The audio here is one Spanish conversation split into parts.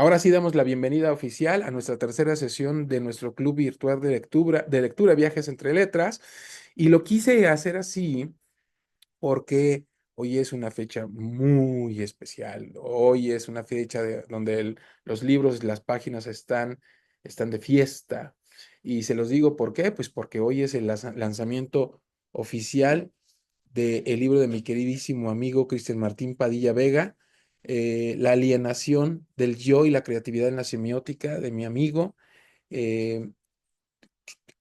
Ahora sí damos la bienvenida oficial a nuestra tercera sesión de nuestro club virtual de lectura Viajes entre Letras. Y lo quise hacer así porque hoy es una fecha muy especial. Hoy es una fecha donde los libros, las páginas están de fiesta. Y se los digo por qué, pues porque hoy es el lanzamiento oficial del libro de mi queridísimo amigo Cristian Martín Padilla Vega, La alienación del yo y la creatividad en la semiótica de mi amigo, eh,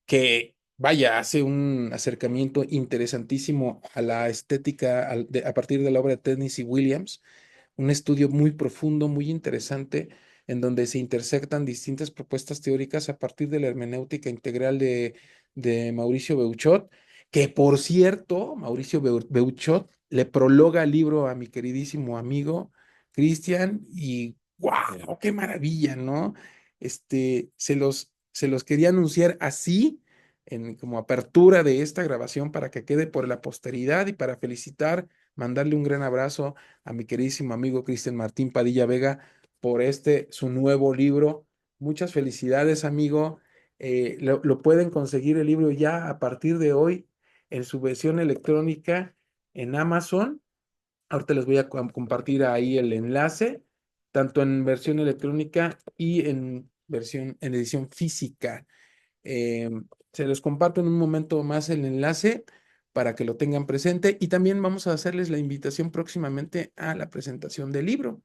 que, vaya, hace un acercamiento interesantísimo a la estética a partir de la obra de Tennessee Williams, un estudio muy profundo, muy interesante, en donde se intersectan distintas propuestas teóricas a partir de la hermenéutica integral de Mauricio Beuchot, que por cierto, Mauricio Beuchot le prologa el libro a mi queridísimo amigo Cristian y ¡wow! ¡Qué maravilla!, ¿no? Se los quería anunciar así, como apertura de esta grabación para que quede por la posteridad y para felicitar, mandarle un gran abrazo a mi queridísimo amigo Cristian Martín Padilla Vega por su nuevo libro. Muchas felicidades, amigo. Lo pueden conseguir el libro ya a partir de hoy en su versión electrónica en Amazon. Ahorita les voy a compartir ahí el enlace, tanto en versión electrónica y en edición física. Eh, Se los comparto en un momento más el enlace para que lo tengan presente y también vamos a hacerles la invitación próximamente a la presentación del libro,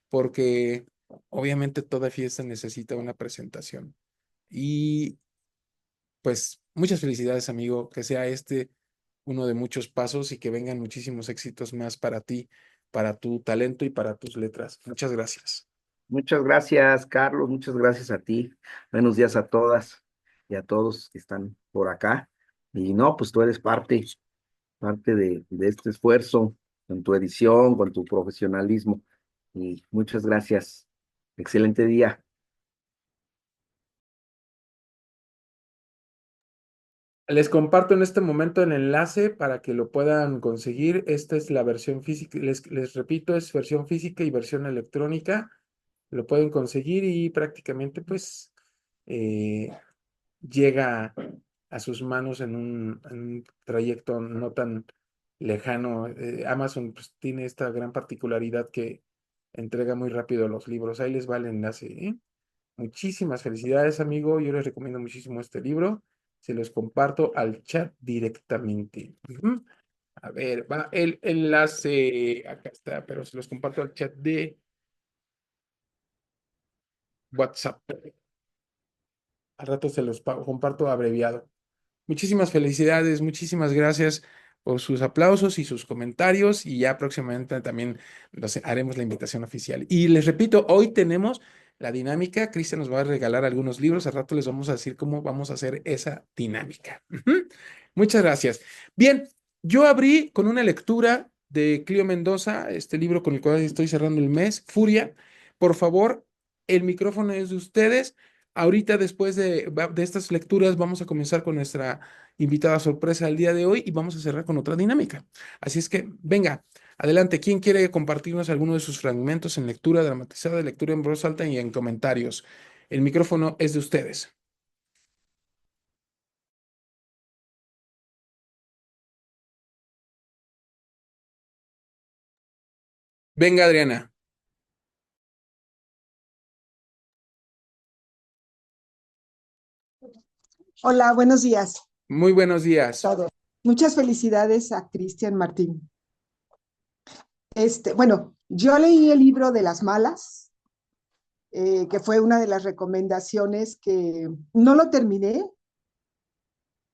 porque obviamente toda fiesta necesita una presentación. Y pues muchas felicidades, amigo, que sea este uno de muchos pasos y que vengan muchísimos éxitos más para ti, para tu talento y para tus letras. Muchas gracias. Muchas gracias, Carlos. Muchas gracias a ti. Buenos días a todas y a todos que están por acá. Y no, pues tú eres parte de este esfuerzo, con tu edición, con tu profesionalismo. Y muchas gracias. Excelente día. Les comparto en este momento el enlace para que lo puedan conseguir. Esta es la versión física, les repito, es versión física y versión electrónica. Lo pueden conseguir y prácticamente pues eh, llega a sus manos en un trayecto no tan lejano. Amazon pues, tiene esta gran particularidad que entrega muy rápido los libros. Ahí les va el enlace, ¿eh? Muchísimas felicidades, amigo. Yo les recomiendo muchísimo este libro. Se los comparto al chat directamente. Ujú. A ver, va el enlace. Acá está, pero se los comparto al chat de WhatsApp. Al rato se los comparto abreviado. Muchísimas felicidades, muchísimas gracias por sus aplausos y sus comentarios y ya próximamente también haremos la invitación oficial. Y les repito, hoy tenemos la dinámica. Cristian nos va a regalar algunos libros. Al rato les vamos a decir cómo vamos a hacer esa dinámica. Ujú. Muchas gracias. Bien, yo abrí con una lectura de Clio Mendoza, este libro con el cual estoy cerrando el mes, Furia. Por favor, el micrófono es de ustedes. Ahorita, después de estas lecturas, vamos a comenzar con nuestra invitada sorpresa del día de hoy y vamos a cerrar con otra dinámica. Así es que, venga, adelante. ¿Quién quiere compartirnos alguno de sus fragmentos en lectura dramatizada, lectura en voz alta y en comentarios? El micrófono es de ustedes. Venga, Adriana. Hola, buenos días Muy buenos a días. todos. Muchas felicidades a Cristian Martín. Bueno, yo leí el libro de las malas, que fue una de las recomendaciones que no lo terminé.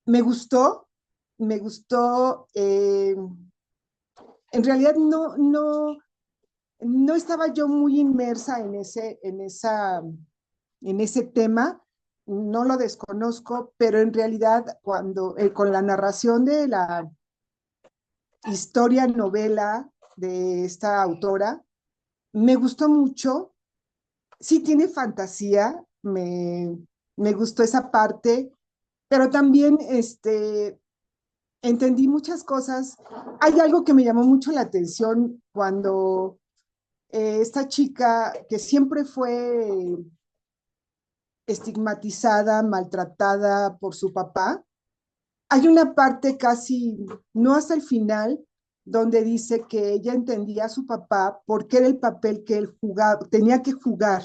Me gustó, me gustó. En realidad no estaba yo muy inmersa en ese tema, no lo desconozco, pero en realidad con la narración de la historia novela de esta autora, me gustó mucho. Sí tiene fantasía, me gustó esa parte, pero también entendí muchas cosas. Hay algo que me llamó mucho la atención cuando esta chica que siempre fue estigmatizada, maltratada por su papá. Hay una parte casi, no hasta el final, donde dice que ella entendía a su papá porque era el papel que él jugaba, tenía que jugar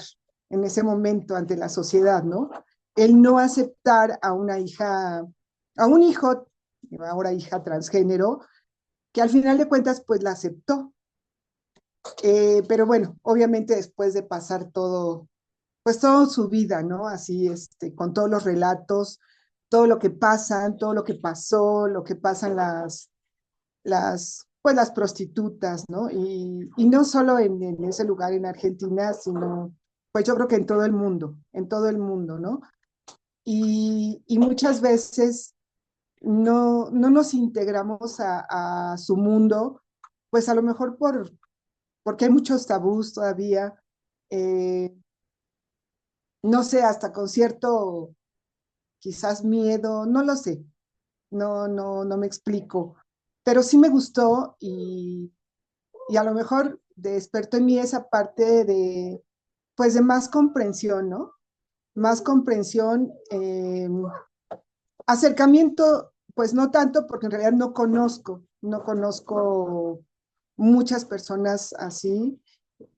en ese momento ante la sociedad, ¿no? El no aceptar a una hija, a un hijo, ahora hija transgénero, que al final de cuentas pues la aceptó. Pero bueno, obviamente después de pasar todo, pues toda su vida, ¿no? Así, con todos los relatos, todo lo que pasa, todo lo que pasó, lo que pasan pues las prostitutas, ¿no? Y no solo en ese lugar en Argentina, sino, pues yo creo que en todo el mundo, ¿no? Y muchas veces no nos integramos a su mundo, pues a lo mejor porque hay muchos tabús todavía, eh, no sé, hasta con cierto, quizás miedo, no lo sé, no me explico, pero sí me gustó y a lo mejor despertó en mí esa parte pues de más comprensión, ¿no? Más comprensión, acercamiento, pues no tanto, porque en realidad no conozco muchas personas así.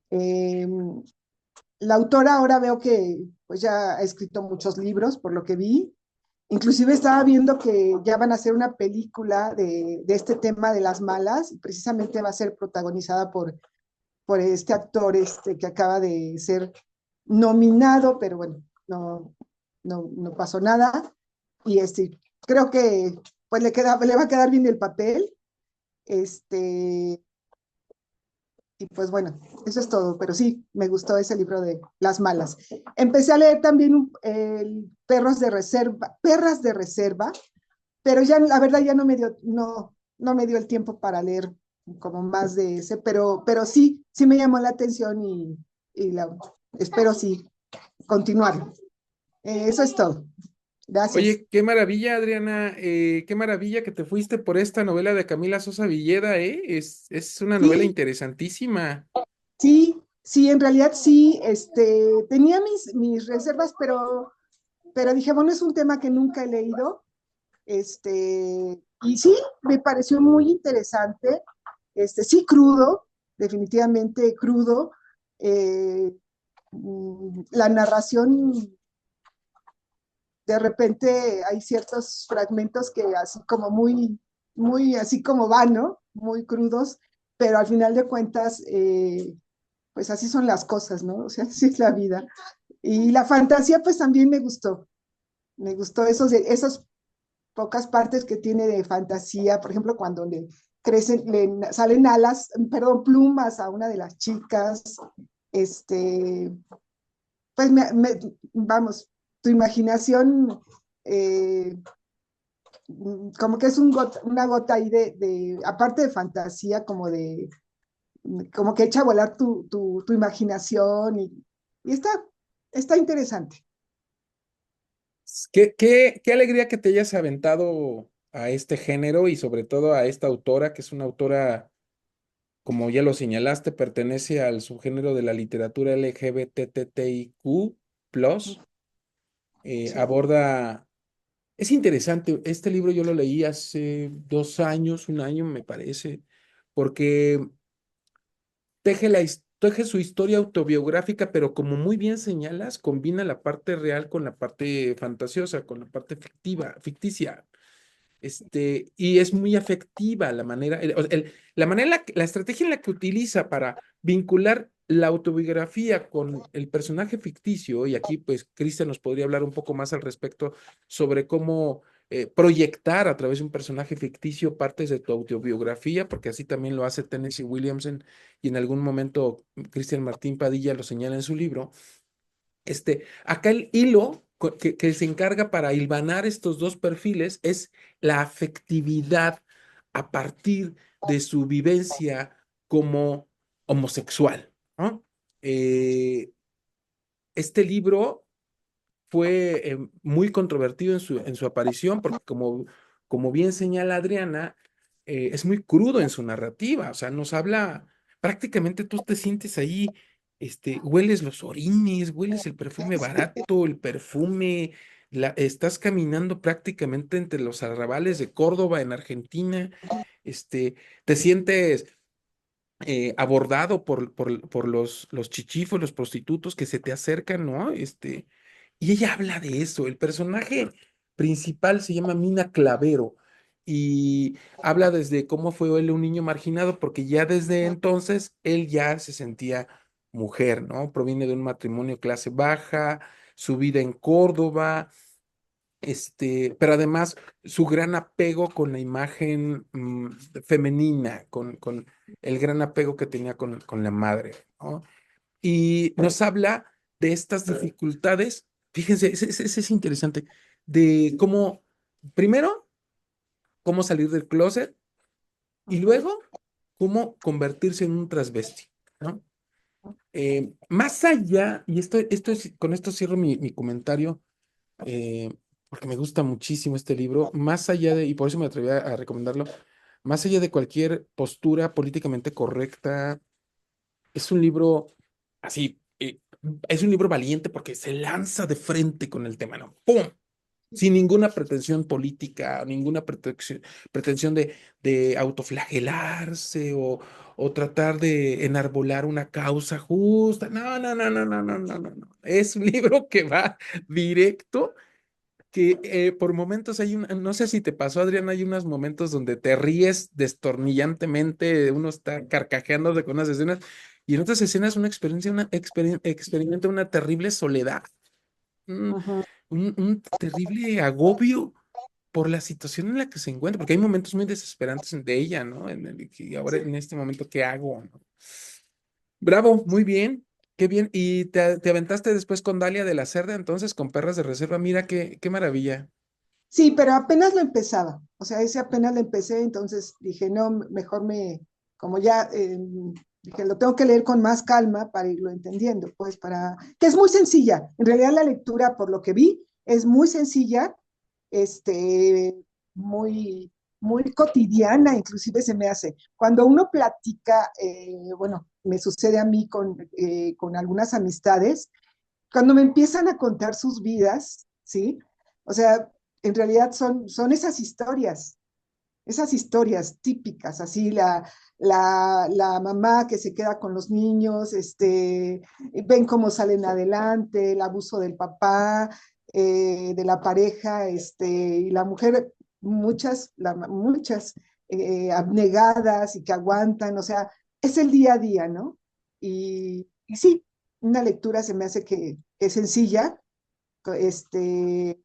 Eh, la autora ahora veo que pues ya ha escrito muchos libros, por lo que vi. Inclusive estaba viendo que ya van a hacer una película de este tema de las malas, y precisamente va a ser protagonizada por este actor que acaba de ser nominado, pero bueno, no pasó nada. Y creo que pues le va a quedar bien el papel. Este, y pues bueno, eso es todo, pero sí, me gustó ese libro de Las Malas. Empecé a leer también Perras de Reserva, pero ya la verdad ya no me dio el tiempo para leer como más de ese, pero sí me llamó la atención y espero sí continuar. Eso es todo. Gracias. Oye, qué maravilla, Adriana, qué maravilla que te fuiste por esta novela de Camila Sosa Villeda, ¿eh? Es una novela Sí, interesantísima. sí, en realidad sí, tenía mis reservas, pero dije, bueno, es un tema que nunca he leído, y sí, me pareció muy interesante, sí, crudo, definitivamente crudo, la narración, de repente hay ciertos fragmentos que así como muy así como van, ¿no? Muy crudos, pero al final de cuentas, pues así son las cosas, ¿no? O sea, así es la vida. Y la fantasía, pues también me gustó esas pocas partes que tiene de fantasía, por ejemplo, cuando le salen alas, perdón, plumas a una de las chicas, este, pues vamos, tu imaginación, eh, como que es una gota ahí aparte de fantasía, como que echa a volar tu imaginación y está interesante. Qué alegría que te hayas aventado a este género y sobre todo a esta autora, que es una autora, como ya lo señalaste, pertenece al subgénero de la literatura LGBTTIQ+, Sí. aborda. Es interesante, este libro yo lo leí hace 2 años, un año me parece, porque teje su historia autobiográfica, pero como muy bien señalas, combina la parte real con la parte fantasiosa, con la parte ficticia. Y es muy afectiva la manera, la manera, la estrategia en la que utiliza para vincular la autobiografía con el personaje ficticio, y aquí pues Cristian nos podría hablar un poco más al respecto sobre cómo proyectar a través de un personaje ficticio partes de tu autobiografía, porque así también lo hace Tennessee Williamson y en algún momento Cristian Martín Padilla lo señala en su libro. Acá el hilo que se encarga para hilvanar estos dos perfiles es la afectividad a partir de su vivencia como homosexual, ¿no? Eh, este libro fue muy controvertido en su aparición porque como bien señala Adriana, es muy crudo en su narrativa, o sea, nos habla, prácticamente tú te sientes ahí, hueles los orines, hueles el perfume barato, el perfume, estás caminando prácticamente entre los arrabales de Córdoba en Argentina, te sientes abordado por los chichifos, los prostitutos que se te acercan, ¿no? Y ella habla de eso. El personaje principal se llama Mina Clavero y habla desde cómo fue él un niño marginado, porque ya desde entonces él ya se sentía mujer, ¿no? Proviene de un matrimonio clase baja, su vida en Córdoba, pero además su gran apego con la imagen femenina, con el gran apego que tenía con la madre, ¿no? Y nos habla de estas dificultades, fíjense, ese es interesante, de cómo, primero, cómo salir del closet y luego, cómo convertirse en un transvesti, ¿no? Más allá, y con esto cierro mi comentario, eh, porque me gusta muchísimo este libro, más allá de, y por eso me atreví a recomendarlo, más allá de cualquier postura políticamente correcta, es un libro así, es un libro valiente porque se lanza de frente con el tema, ¿no? ¡Pum! Sin ninguna pretensión política, ninguna pretensión de autoflagelarse o tratar de enarbolar una causa justa. No, no, no, no, no, no, no, no, no. Es un libro que va directo que por momentos no sé si te pasó, Adrián, hay unos momentos donde te ríes destornillantemente, uno está carcajeando de con unas escenas, y en otras escenas experimenta una terrible soledad, un, Ujú. un terrible agobio por la situación en la que se encuentra, porque hay momentos muy desesperantes de ella, ¿no? En el que ahora, en este momento, ¿qué hago? ¿No? Bravo, muy bien, qué bien. Y te aventaste después con Dalia de la Cerda, entonces con Perras de Reserva, mira qué maravilla. Sí, pero apenas lo empezaba, o sea, ese apenas lo empecé, entonces dije, no, mejor como ya, dije, lo tengo que leer con más calma para irlo entendiendo, pues que es muy sencilla, en realidad la lectura, por lo que vi, es muy sencilla, este, muy, muy cotidiana, inclusive se me hace. Cuando uno platica, bueno, me sucede a mí con algunas amistades, cuando me empiezan a contar sus vidas, ¿sí? O sea, en realidad son esas historias típicas, así la mamá que se queda con los niños, ven cómo salen adelante, el abuso del papá, de la pareja, y la mujer, muchas abnegadas y que aguantan, o sea, es el día a día, ¿no? Y sí, una lectura se me hace que es sencilla, este,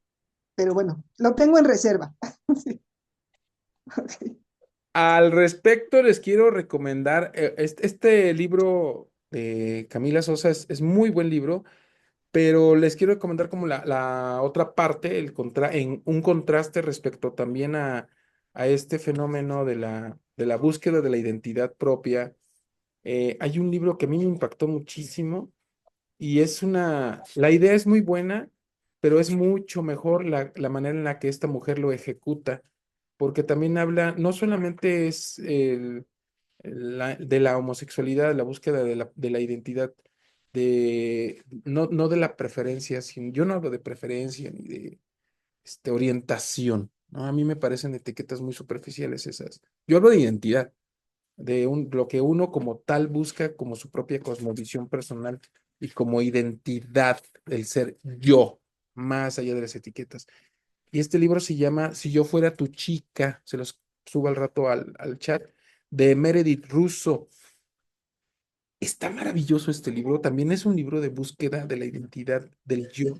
pero bueno, lo tengo en reserva. Sí, ok. Al respecto, les quiero recomendar este libro de Camila Sosa es muy buen libro, pero les quiero recomendar como la otra parte, en un contraste respecto también a este fenómeno de la búsqueda de la identidad propia. Hay un libro que a mí me impactó muchísimo y la idea es muy buena, pero es mucho mejor la manera en la que esta mujer lo ejecuta, porque también habla, no solamente es de la homosexualidad, la búsqueda de la identidad, no de la preferencia, sino, yo no hablo de preferencia ni de orientación, ¿no? A mí me parecen etiquetas muy superficiales esas. Yo hablo de identidad, lo que uno como tal busca como su propia cosmovisión personal y como identidad del ser yo, más allá de las etiquetas. Y este libro se llama Si yo fuera tu chica, se los subo al rato al chat, de Meredith Russo. Está maravilloso este libro, también es un libro de búsqueda de la identidad del yo,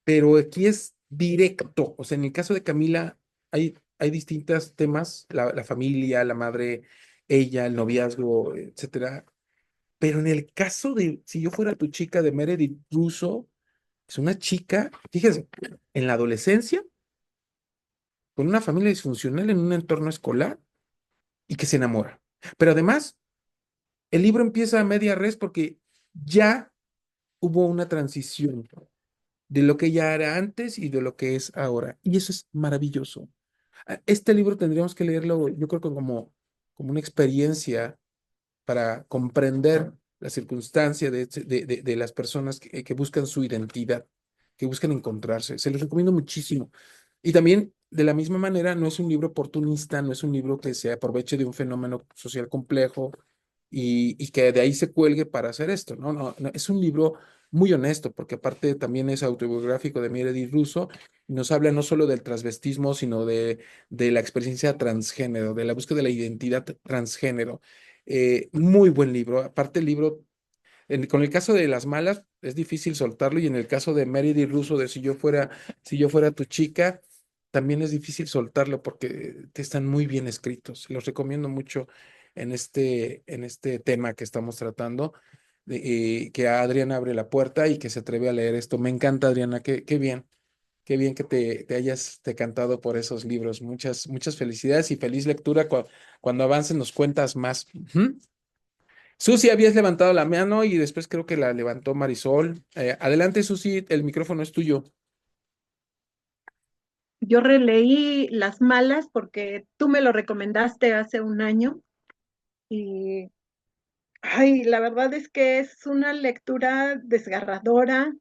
pero aquí es directo, o sea, en el caso de Camila hay distintos temas, la familia, la madre, ella, el noviazgo, etcétera, pero en el caso de Si yo fuera tu chica de Meredith Russo, es una chica, fíjense, en la adolescencia, con una familia disfuncional en un entorno escolar y que se enamora. Pero además, el libro empieza a media res porque ya hubo una transición de lo que ella era antes y de lo que es ahora. Y eso es maravilloso. Este libro tendríamos que leerlo, yo creo que como una experiencia para comprender la circunstancia de las personas que buscan su identidad, que buscan encontrarse. Se los recomiendo muchísimo. Y también, de la misma manera, no es un libro oportunista, no es un libro que se aproveche de un fenómeno social complejo y que de ahí se cuelgue para hacer esto, ¿no? No, no, es un libro muy honesto, porque aparte también es autobiográfico de Meredith Russo, y nos habla no solo del transvestismo, sino de la experiencia transgénero, de la búsqueda de la identidad transgénero. Muy buen libro. Aparte, el libro, con el caso de las malas, es difícil soltarlo, y en el caso de Meredith Russo, de si yo fuera tu chica, también es difícil soltarlo porque están muy bien escritos. Los recomiendo mucho en este tema que estamos tratando, que a Adriana abre la puerta y que se atreve a leer esto. Me encanta, Adriana, qué bien que te hayas decantado por esos libros. Muchas felicidades y feliz lectura. Cuando avancen nos cuentas más. Ujú. Susi, habías levantado la mano y después creo que la levantó Marisol. Adelante, Susi, el micrófono es tuyo. Yo releí Las Malas porque tú me lo recomendaste hace un año y, ay, la verdad es que es una lectura desgarradora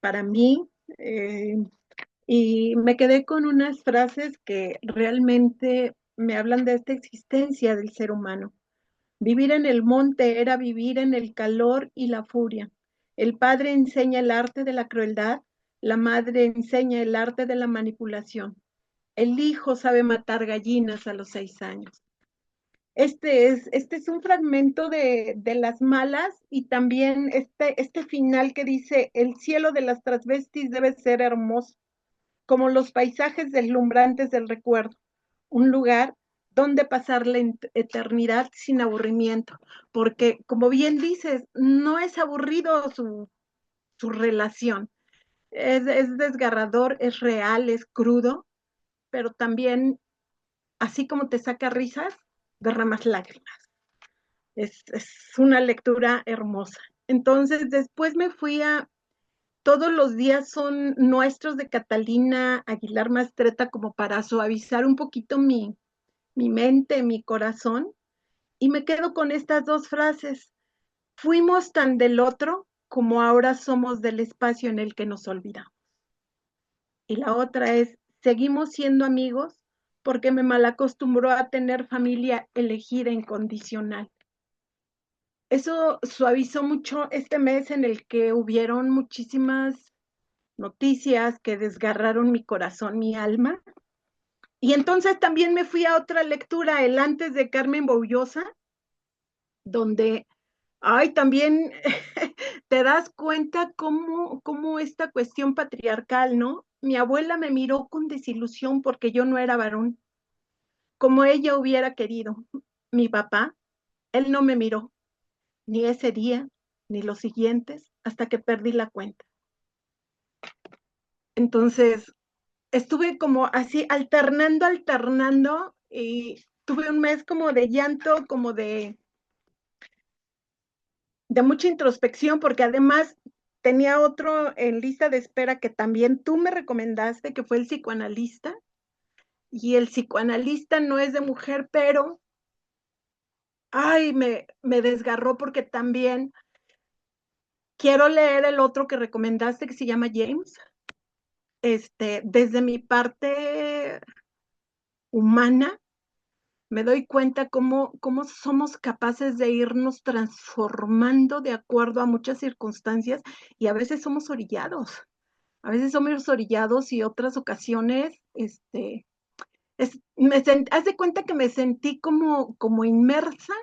para mí, eh, y me quedé con unas frases que realmente me hablan de esta existencia del ser humano. Vivir en el monte era vivir en el calor y la furia. El padre enseña el arte de la crueldad, la madre enseña el arte de la manipulación. El hijo sabe matar gallinas a los 6 años. Este es un fragmento de Las Malas, y también este final que dice, el cielo de las transvestis debe ser hermoso, como los paisajes deslumbrantes del recuerdo, un lugar donde pasar la eternidad sin aburrimiento, porque como bien dices, no es aburrido su relación, es desgarrador, es real, es crudo, pero también, así como te saca risas, derramas lágrimas. Es una lectura hermosa. Entonces, después me fui a Todos los días son nuestros, de Catalina Aguilar Mastreta, como para suavizar un poquito mi mente, mi corazón, y me quedo con estas dos frases. Fuimos tan del otro como ahora somos del espacio en el que nos olvidamos. Y la otra es, seguimos siendo amigos porque me malacostumbró a tener familia elegida incondicional. Eso suavizó mucho este mes en el que hubieron muchísimas noticias que desgarraron mi corazón, mi alma. Y entonces también me fui a otra lectura, el Antes, de Carmen Boullosa, donde, ay, también te das cuenta cómo esta cuestión patriarcal, ¿no? Mi abuela me miró con desilusión porque yo no era varón, como ella hubiera querido. Mi papá, él no me miró, ni ese día, ni los siguientes, hasta que perdí la cuenta. Entonces, estuve como así alternando, y tuve un mes como de llanto, como de mucha introspección, porque además tenía otro en lista de espera que también tú me recomendaste, que fue El psicoanalista, y el psicoanalista no es de mujer, pero, ay, me desgarró porque también quiero leer el otro que recomendaste, que se llama James. Desde mi parte humana, me doy cuenta cómo somos capaces de irnos transformando de acuerdo a muchas circunstancias, y a veces somos orillados, y otras ocasiones, haz de cuenta que me sentí como inmersa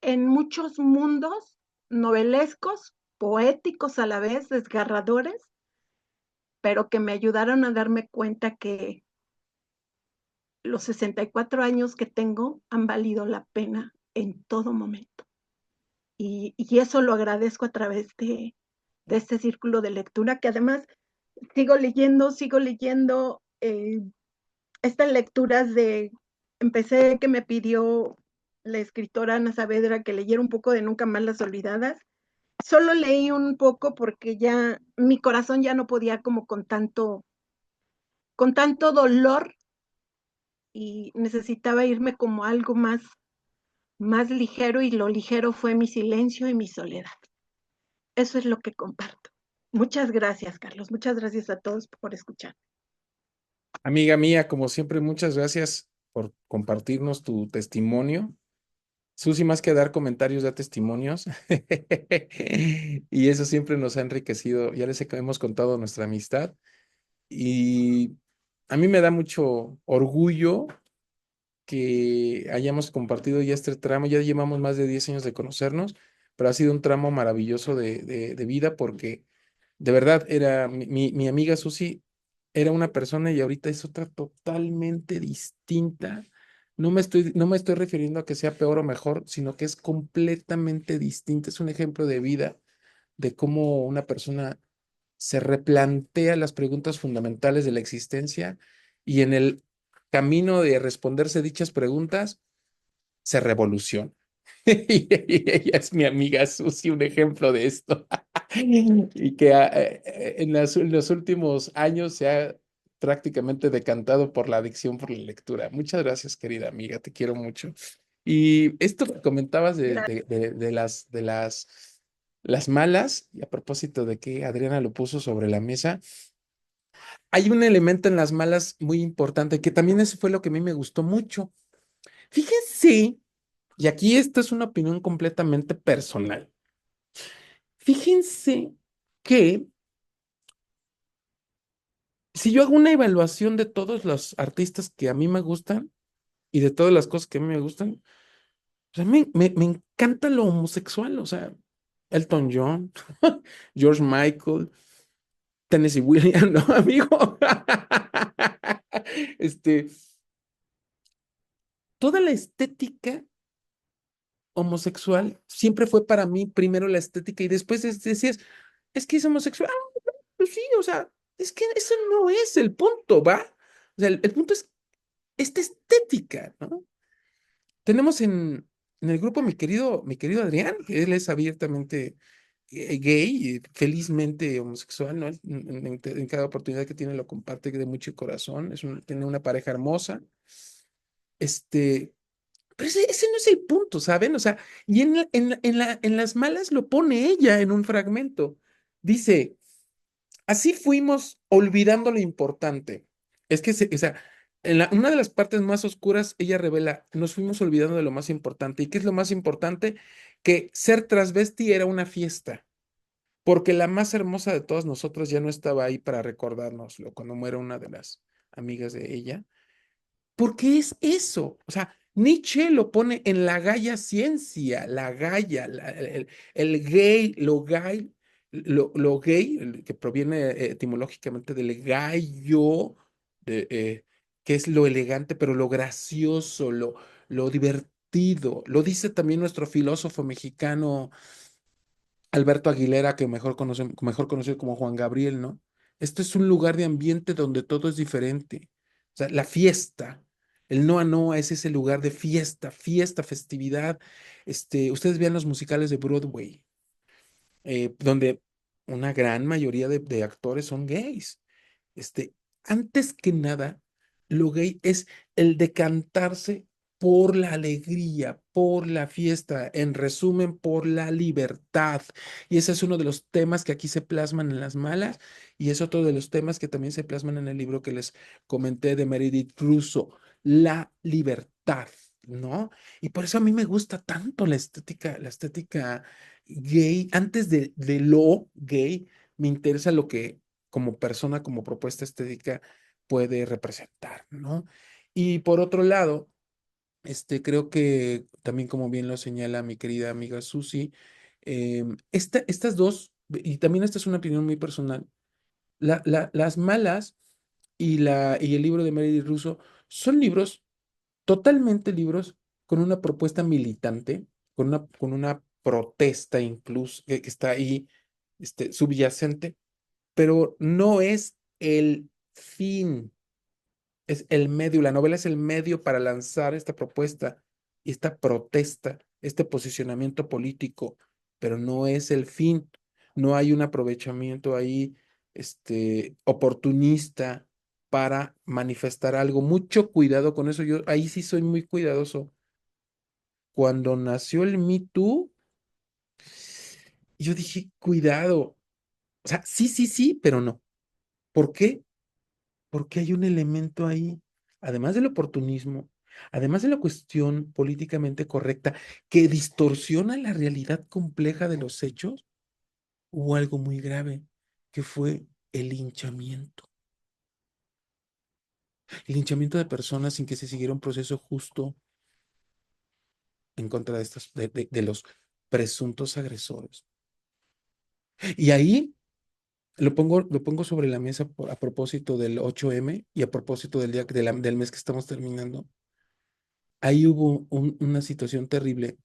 en muchos mundos novelescos, poéticos a la vez, desgarradores, pero que me ayudaron a darme cuenta que los 64 años que tengo han valido la pena en todo momento. Y eso lo agradezco a través de este círculo de lectura, que además sigo leyendo estas lecturas empecé, que me pidió la escritora Ana Saavedra que leyera un poco de Nunca más las olvidadas. Solo leí un poco porque ya mi corazón ya no podía como con tanto dolor, y necesitaba irme como algo más más ligero y lo ligero fue mi silencio y mi soledad. Eso es lo que comparto. Muchas gracias, Carlos. Muchas gracias a todos por escuchar. Amiga mía, como siempre, muchas gracias por compartirnos tu testimonio. Susi, más que dar comentarios, da testimonios. Y eso siempre nos ha enriquecido. Ya les hemos contado nuestra amistad. Y a mí me da mucho orgullo que hayamos compartido ya este tramo. Ya llevamos más de 10 años de conocernos, pero ha sido un tramo maravilloso de vida porque de verdad era mi amiga Susi, era una persona y ahorita es otra totalmente distinta. No me estoy refiriendo a que sea peor o mejor, sino que es completamente distinta. Es un ejemplo de vida de cómo una persona se replantea las preguntas fundamentales de la existencia y en el camino de responderse dichas preguntas se revoluciona. Y ella es mi amiga Susi, un ejemplo de esto. Y que en los últimos años se ha prácticamente decantado por la adicción por la lectura. Muchas gracias, querida amiga, te quiero mucho. Y esto que comentabas Gracias. de las malas, y a propósito de que Adriana lo puso sobre la mesa, hay un elemento en las malas muy importante, que también eso fue lo que a mí me gustó mucho. Fíjense, y aquí esto es una opinión completamente personal. Fíjense que si yo hago una evaluación de todos los artistas que a mí me gustan y de todas las cosas que a mí me gustan, pues a mí me encanta lo homosexual, o sea, Elton John, George Michael, Tennessee Williams, ¿no, amigo? Este, toda la estética homosexual siempre fue para mí primero la estética y después decías, es que es homosexual. Ah, pues sí, o sea, es que eso no es el punto, ¿va? O sea, el punto es esta estética, ¿no? Tenemos en el grupo mi querido Adrián, que él es abiertamente gay, y felizmente homosexual, ¿no? En cada oportunidad que tiene lo comparte de mucho corazón, tiene una pareja hermosa. Este, pero ese no es el punto, ¿saben? O sea, y en las malas lo pone ella en un fragmento. Dice, así fuimos olvidando lo importante. Es que, o sea, una de las partes más oscuras, ella revela, nos fuimos olvidando de lo más importante. ¿Y qué es lo más importante? Que ser transvesti era una fiesta, porque la más hermosa de todas nosotros ya no estaba ahí para recordárnoslo cuando muere una de las amigas de ella. Porque es eso. O sea, Nietzsche lo pone en la Gaia ciencia, la Gaia, el gay, lo gay, que proviene etimológicamente del gallo, que es lo elegante, pero lo gracioso, lo divertido. Lo dice también nuestro filósofo mexicano Alberto Aguilera, que mejor conocido como Juan Gabriel, ¿no? Esto es un lugar de ambiente donde todo es diferente. O sea, la fiesta, el Noa Noa es ese lugar de fiesta, fiesta, festividad. Ustedes vean los musicales de Broadway, donde una gran mayoría de actores son gays. Este, Antes que nada, lo gay es el decantarse por la alegría, por la fiesta, en resumen, por la libertad. Y ese es uno de los temas que aquí se plasman en las malas y es otro de los temas que también se plasman en el libro que les comenté de Meredith Russo, la libertad, ¿no? Y por eso a mí me gusta tanto la estética gay. Antes de lo gay, me interesa lo que como persona, como propuesta estética puede representar, ¿no? Y por otro lado, creo que también como bien lo señala mi querida amiga Susi, estas dos, y también esta es una opinión muy personal, las malas y el libro de Meredith Russo son libros, totalmente libros con una propuesta militante, con una protesta incluso que está ahí, subyacente, pero no es el fin, es el medio. La novela es el medio para lanzar esta propuesta, esta protesta, este posicionamiento político, pero no es el fin. No hay un aprovechamiento ahí, oportunista para manifestar algo. Mucho cuidado con eso. Yo ahí sí soy muy cuidadoso cuando nació el Me Too, yo dije, cuidado. O sea, sí, sí, sí, pero no. ¿Por qué? Porque hay un elemento ahí, además del oportunismo, además de la cuestión políticamente correcta, que distorsiona la realidad compleja de los hechos, hubo algo muy grave, que fue el linchamiento. El linchamiento de personas sin que se siguiera un proceso justo en contra de de los presuntos agresores. Y ahí lo pongo sobre la mesa a propósito del 8M y a propósito del día del mes que estamos terminando. Ahí hubo una situación terrible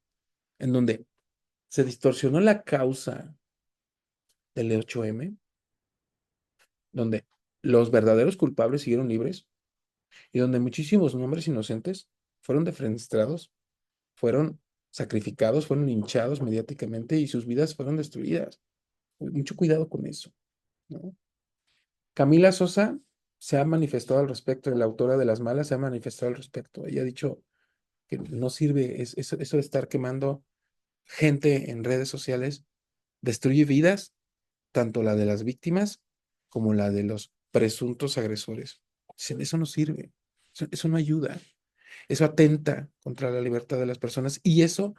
en donde se distorsionó la causa del 8M, donde los verdaderos culpables siguieron libres y donde muchísimos nombres inocentes fueron defenestrados, fueron sacrificados, fueron linchados mediáticamente y sus vidas fueron destruidas. Mucho cuidado con eso, ¿no? Camila Sosa se ha manifestado al respecto, la autora de Las Malas se ha manifestado al respecto. Ella ha dicho que no sirve eso de estar quemando gente en redes sociales, destruye vidas, tanto la de las víctimas como la de los presuntos agresores. Eso no sirve, eso no ayuda, eso atenta contra la libertad de las personas y eso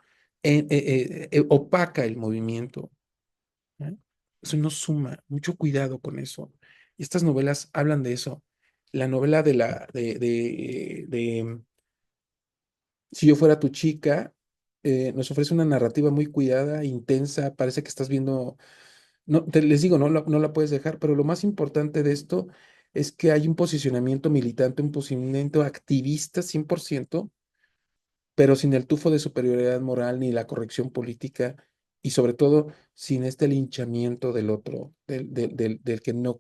opaca el movimiento, ¿no? Eso no suma, mucho cuidado con eso. Y estas novelas hablan de eso. La novela de Si yo fuera tu chica, nos ofrece una narrativa muy cuidada, intensa, parece que estás viendo, no, les digo, no la puedes dejar, pero lo más importante de esto es que hay un posicionamiento militante, un posicionamiento activista 100%, pero sin el tufo de superioridad moral ni la corrección política y sobre todo sin este linchamiento del otro, del que no,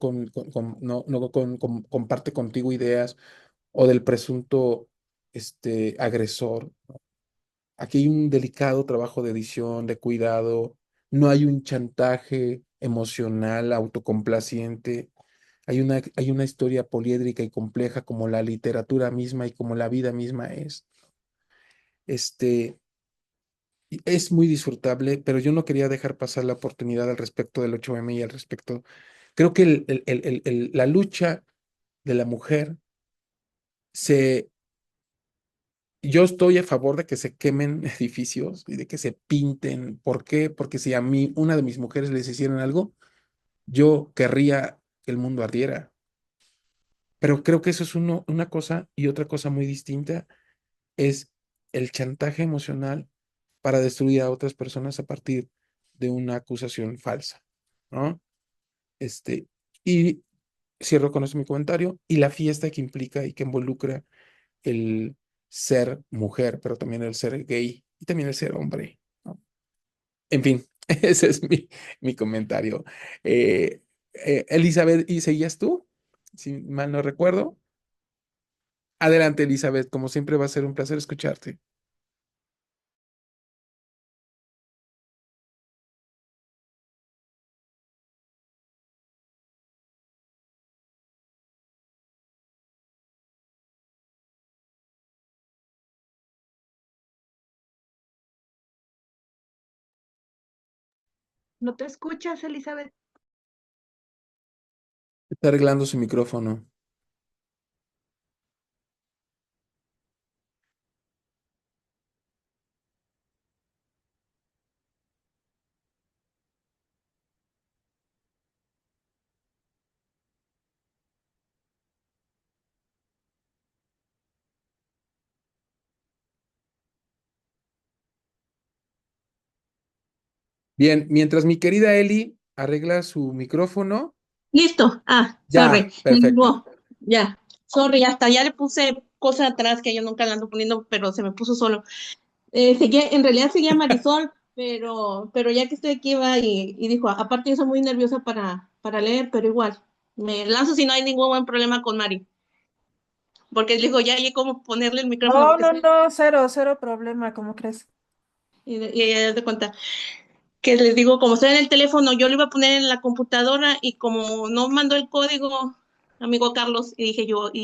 comparte contigo ideas o del presunto agresor. Aquí hay un delicado trabajo de edición, de cuidado, no hay un chantaje emocional, autocomplaciente. Hay una historia poliédrica y compleja como la literatura misma y como la vida misma es. Y es muy disfrutable, pero yo no quería dejar pasar la oportunidad al respecto del 8M y al respecto. Creo que la lucha de la mujer se yo estoy a favor de que se quemen edificios y de que se pinten. ¿Por qué? Porque si a mí, una de mis mujeres les hicieran algo, yo querría que el mundo ardiera. Pero creo que eso es una cosa y otra cosa muy distinta es el chantaje emocional para destruir a otras personas a partir de una acusación falsa, ¿no? Este, y cierro con esto mi comentario y la fiesta que implica y que involucra el ser mujer, pero también el ser gay y también el ser hombre, ¿no? En fin, ese es mi comentario. Elizabeth, ¿y seguías tú? Si mal no recuerdo. Adelante, Elizabeth, como siempre va a ser un placer escucharte. ¿No te escuchas, Elizabeth? Está arreglando su micrófono. Bien, mientras mi querida Eli arregla su micrófono, Listo. Ah, ya, sorry. Me perfecto. llegó. Ya. Sorry, hasta ya le puse cosa atrás que yo nunca la ando poniendo, pero se me puso solo. En realidad seguía Marisol, pero ya que estoy aquí va y dijo, aparte yo soy muy nerviosa para leer, pero igual, me lanzo si no hay ningún buen problema con Mari, porque dijo, ya hay cómo ponerle el micrófono, No, porque no, estoy, no, cero, cero problema, ¿cómo crees? y ella de cuenta, que les digo, como estoy en el teléfono, yo lo iba a poner en la computadora y como no mandó el código amigo Carlos, y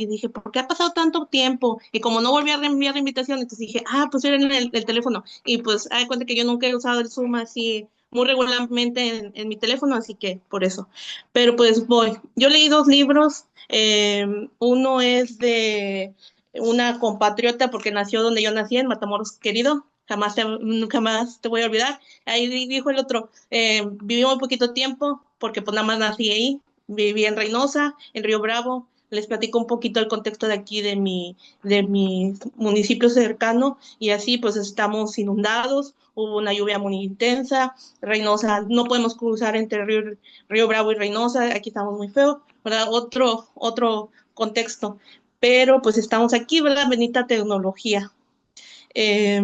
dije, ¿por qué ha pasado tanto tiempo? Y como no volví a reenviar la invitación, entonces dije, pues era en el teléfono. Y pues, hay cuenta que yo nunca he usado el Zoom así muy regularmente en mi teléfono, así que por eso. Pero pues voy. Yo leí dos libros. Uno es de una compatriota, porque nació donde yo nací, en Matamoros, querido. Jamás te voy a olvidar. Ahí dijo el otro, viví muy poquito tiempo, porque pues nada más nací ahí, viví en Reynosa, en Río Bravo. Les platico un poquito el contexto de aquí, de mi municipio cercano, y así pues estamos inundados, hubo una lluvia muy intensa, Reynosa, no podemos cruzar entre Río Bravo y Reynosa, aquí estamos muy feo, ¿verdad? Otro contexto, pero pues estamos aquí, ¿verdad? Bendita tecnología. Eh,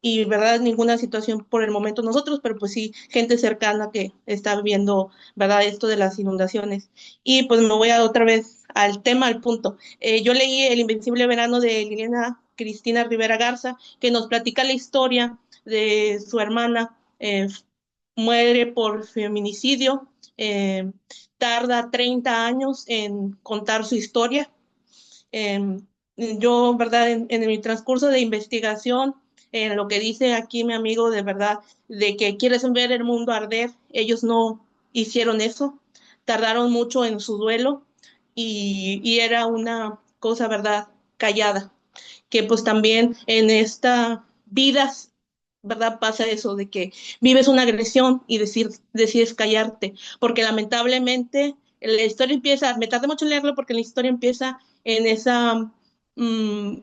y verdad ninguna situación por el momento nosotros, pero pues sí, gente cercana que está viviendo, verdad, esto de las inundaciones. Y pues me voy a otra vez al tema, al punto. Yo leí El Invencible Verano de Liliana Cristina Rivera Garza, que nos platica la historia de su hermana, muere por feminicidio, tarda 30 años en contar su historia. Yo, ¿verdad? En mi transcurso de investigación, en lo que dice aquí mi amigo, de verdad, de que quieres ver el mundo arder, ellos no hicieron eso, tardaron mucho en su duelo, y era una cosa, ¿verdad? Callada, que pues también en esta vida, ¿verdad? Pasa eso de que vives una agresión y decides callarte, porque lamentablemente la historia empieza, me tardé mucho en leerlo porque la historia empieza en esa mm,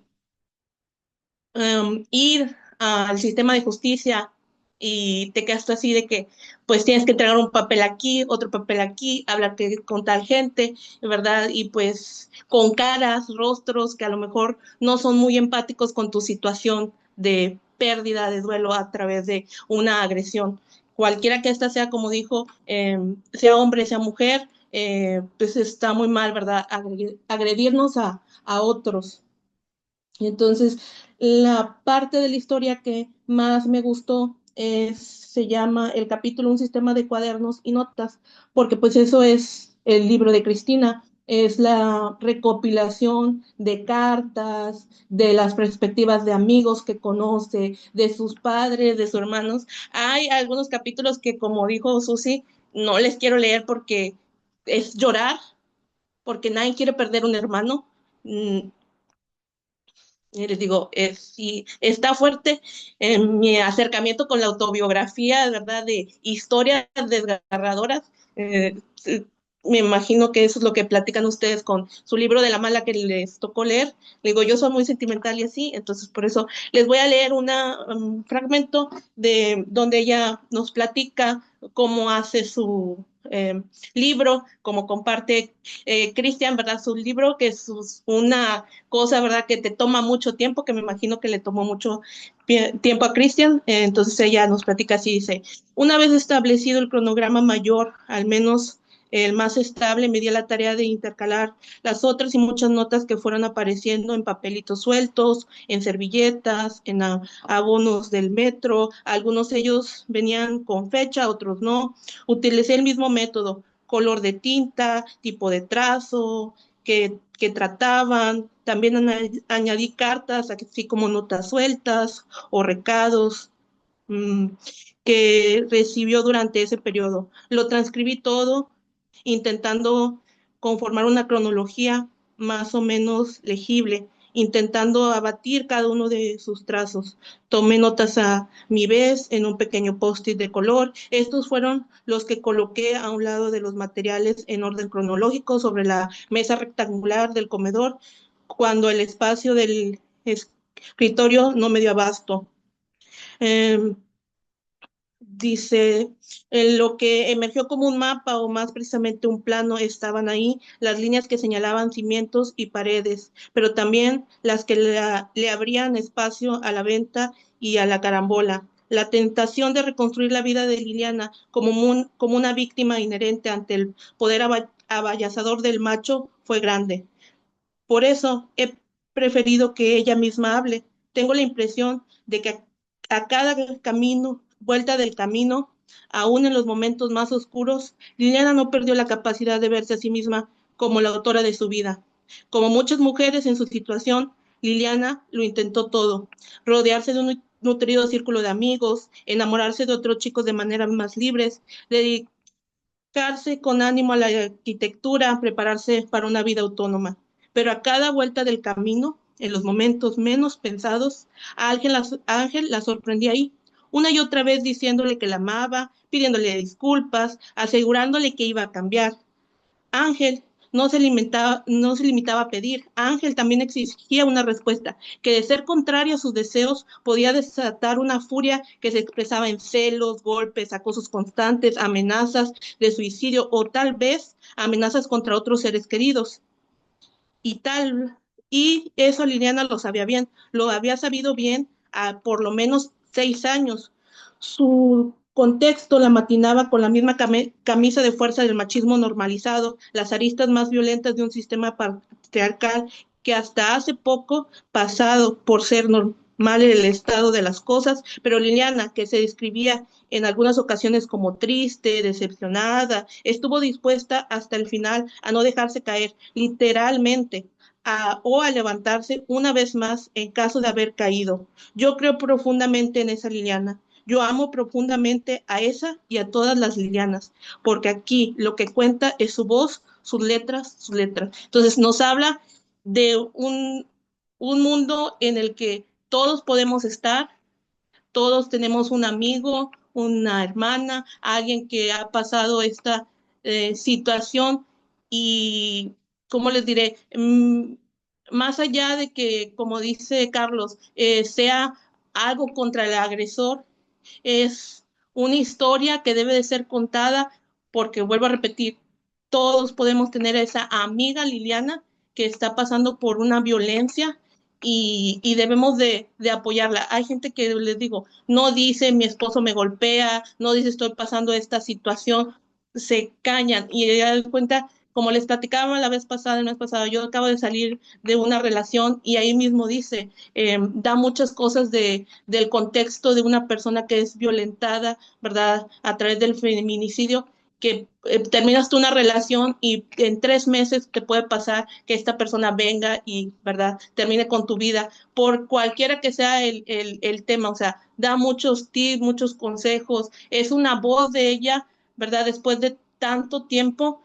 ir al sistema de justicia, y te quedas tú así de que pues tienes que entregar un papel aquí, otro papel aquí, hablar con tal gente, ¿verdad? Y pues con caras, rostros que a lo mejor no son muy empáticos con tu situación de pérdida, de duelo a través de una agresión. Cualquiera que ésta sea, como dijo, sea hombre, sea mujer, pues está muy mal, ¿verdad? Agredirnos a otros. Entonces, la parte de la historia que más me gustó se llama el capítulo Un sistema de cuadernos y notas, porque pues eso es el libro de Cristina, es la recopilación de cartas, de las perspectivas de amigos que conoce, de sus padres, de sus hermanos. Hay algunos capítulos que, como dijo Susi, no les quiero leer porque es llorar, porque nadie quiere perder un hermano. Mm, y les digo, sí, está fuerte en mi acercamiento con la autobiografía, ¿verdad? De historias desgarradoras. Me imagino que eso es lo que platican ustedes con su libro de la mala que les tocó leer. Le digo, yo soy muy sentimental y así, entonces por eso les voy a leer un fragmento de donde ella nos platica cómo hace su libro, cómo comparte Cristian, ¿verdad? Su libro, que es una cosa, ¿verdad? Que te toma mucho tiempo, que me imagino que le tomó mucho tiempo a Cristian. Entonces ella nos platica así, dice, una vez establecido el cronograma mayor, al menos el más estable, me di a la tarea de intercalar las otras y muchas notas que fueron apareciendo en papelitos sueltos, en servilletas, en abonos del metro. Algunos de ellos venían con fecha, otros no. Utilicé el mismo método, color de tinta, tipo de trazo, que trataban. También añadí cartas, así como notas sueltas o recados mmm, que recibió durante ese periodo. Lo transcribí todo, intentando conformar una cronología más o menos legible, intentando abatir cada uno de sus trazos. Tomé notas a mi vez en un pequeño post-it de color. Estos fueron los que coloqué a un lado de los materiales en orden cronológico sobre la mesa rectangular del comedor, cuando el espacio del escritorio no me dio abasto. Eh, Dice, en lo que emergió como un mapa o más precisamente un plano, estaban ahí las líneas que señalaban cimientos y paredes, pero también las que le abrían espacio a la venta y a la carambola. La tentación de reconstruir la vida de Liliana como una víctima inherente ante el poder avallazador del macho fue grande. Por eso he preferido que ella misma hable. Tengo la impresión de que a cada vuelta del camino, aún en los momentos más oscuros, Liliana no perdió la capacidad de verse a sí misma como la autora de su vida. Como muchas mujeres en su situación, Liliana lo intentó todo: rodearse de un nutrido círculo de amigos, enamorarse de otros chicos de manera más libres, dedicarse con ánimo a la arquitectura, prepararse para una vida autónoma. Pero a cada vuelta del camino, en los momentos menos pensados, Ángel la sorprendía ahí, una y otra vez diciéndole que la amaba, pidiéndole disculpas, asegurándole que iba a cambiar. Ángel no se limitaba a pedir. Ángel también exigía una respuesta, que de ser contraria a sus deseos podía desatar una furia que se expresaba en celos, golpes, acosos constantes, amenazas de suicidio o tal vez amenazas contra otros seres queridos. Y eso Liliana lo sabía bien, lo había sabido bien a por lo menos 6 años. Su contexto la matinaba con la misma camisa de fuerza del machismo normalizado, las aristas más violentas de un sistema patriarcal que hasta hace poco pasado por ser normal en el estado de las cosas, pero Liliana, que se describía en algunas ocasiones como triste, decepcionada, estuvo dispuesta hasta el final a no dejarse caer, literalmente, o a levantarse una vez más en caso de haber caído. Yo creo profundamente en esa Liliana. Yo amo profundamente a esa y a todas las Lilianas, porque aquí lo que cuenta es su voz, sus letras, sus letras. Entonces nos habla de un mundo en el que todos podemos estar, todos tenemos un amigo, una hermana, alguien que ha pasado esta situación y, ¿cómo les diré? Más allá de que, como dice Carlos, sea algo contra el agresor, es una historia que debe de ser contada porque, vuelvo a repetir, todos podemos tener a esa amiga Liliana que está pasando por una violencia y debemos de apoyarla. Hay gente que les digo, no dice mi esposo me golpea, no dice estoy pasando esta situación, se cañan y ya dan cuenta, como les platicaba la vez pasada, el mes pasado, yo acabo de salir de una relación y ahí mismo dice, da muchas cosas del contexto de una persona que es violentada, ¿verdad? A través del feminicidio, que terminas tú una relación y en 3 meses te puede pasar que esta persona venga y, ¿verdad?, termine con tu vida, por cualquiera que sea el tema, o sea, da muchos tips, muchos consejos, es una voz de ella, ¿verdad?, después de tanto tiempo,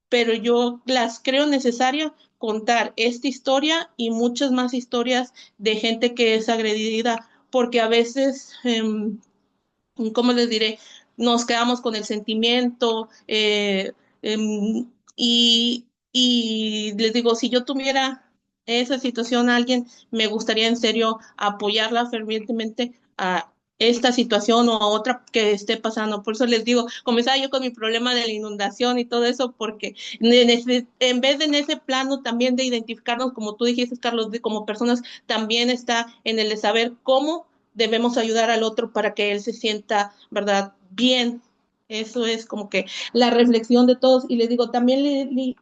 pero yo las creo necesaria contar esta historia y muchas más historias de gente que es agredida, porque a veces, ¿cómo les diré? Nos quedamos con el sentimiento y les digo, si yo tuviera esa situación a alguien, me gustaría en serio apoyarla fervientemente a esta situación o a otra que esté pasando. Por eso les digo, comenzaba yo con mi problema de la inundación y todo eso, porque en vez de en ese plano también de identificarnos, como tú dijiste, Carlos, como personas, también está en el de saber cómo debemos ayudar al otro para que él se sienta, ¿verdad?, bien. Eso es como que la reflexión de todos. Y les digo, también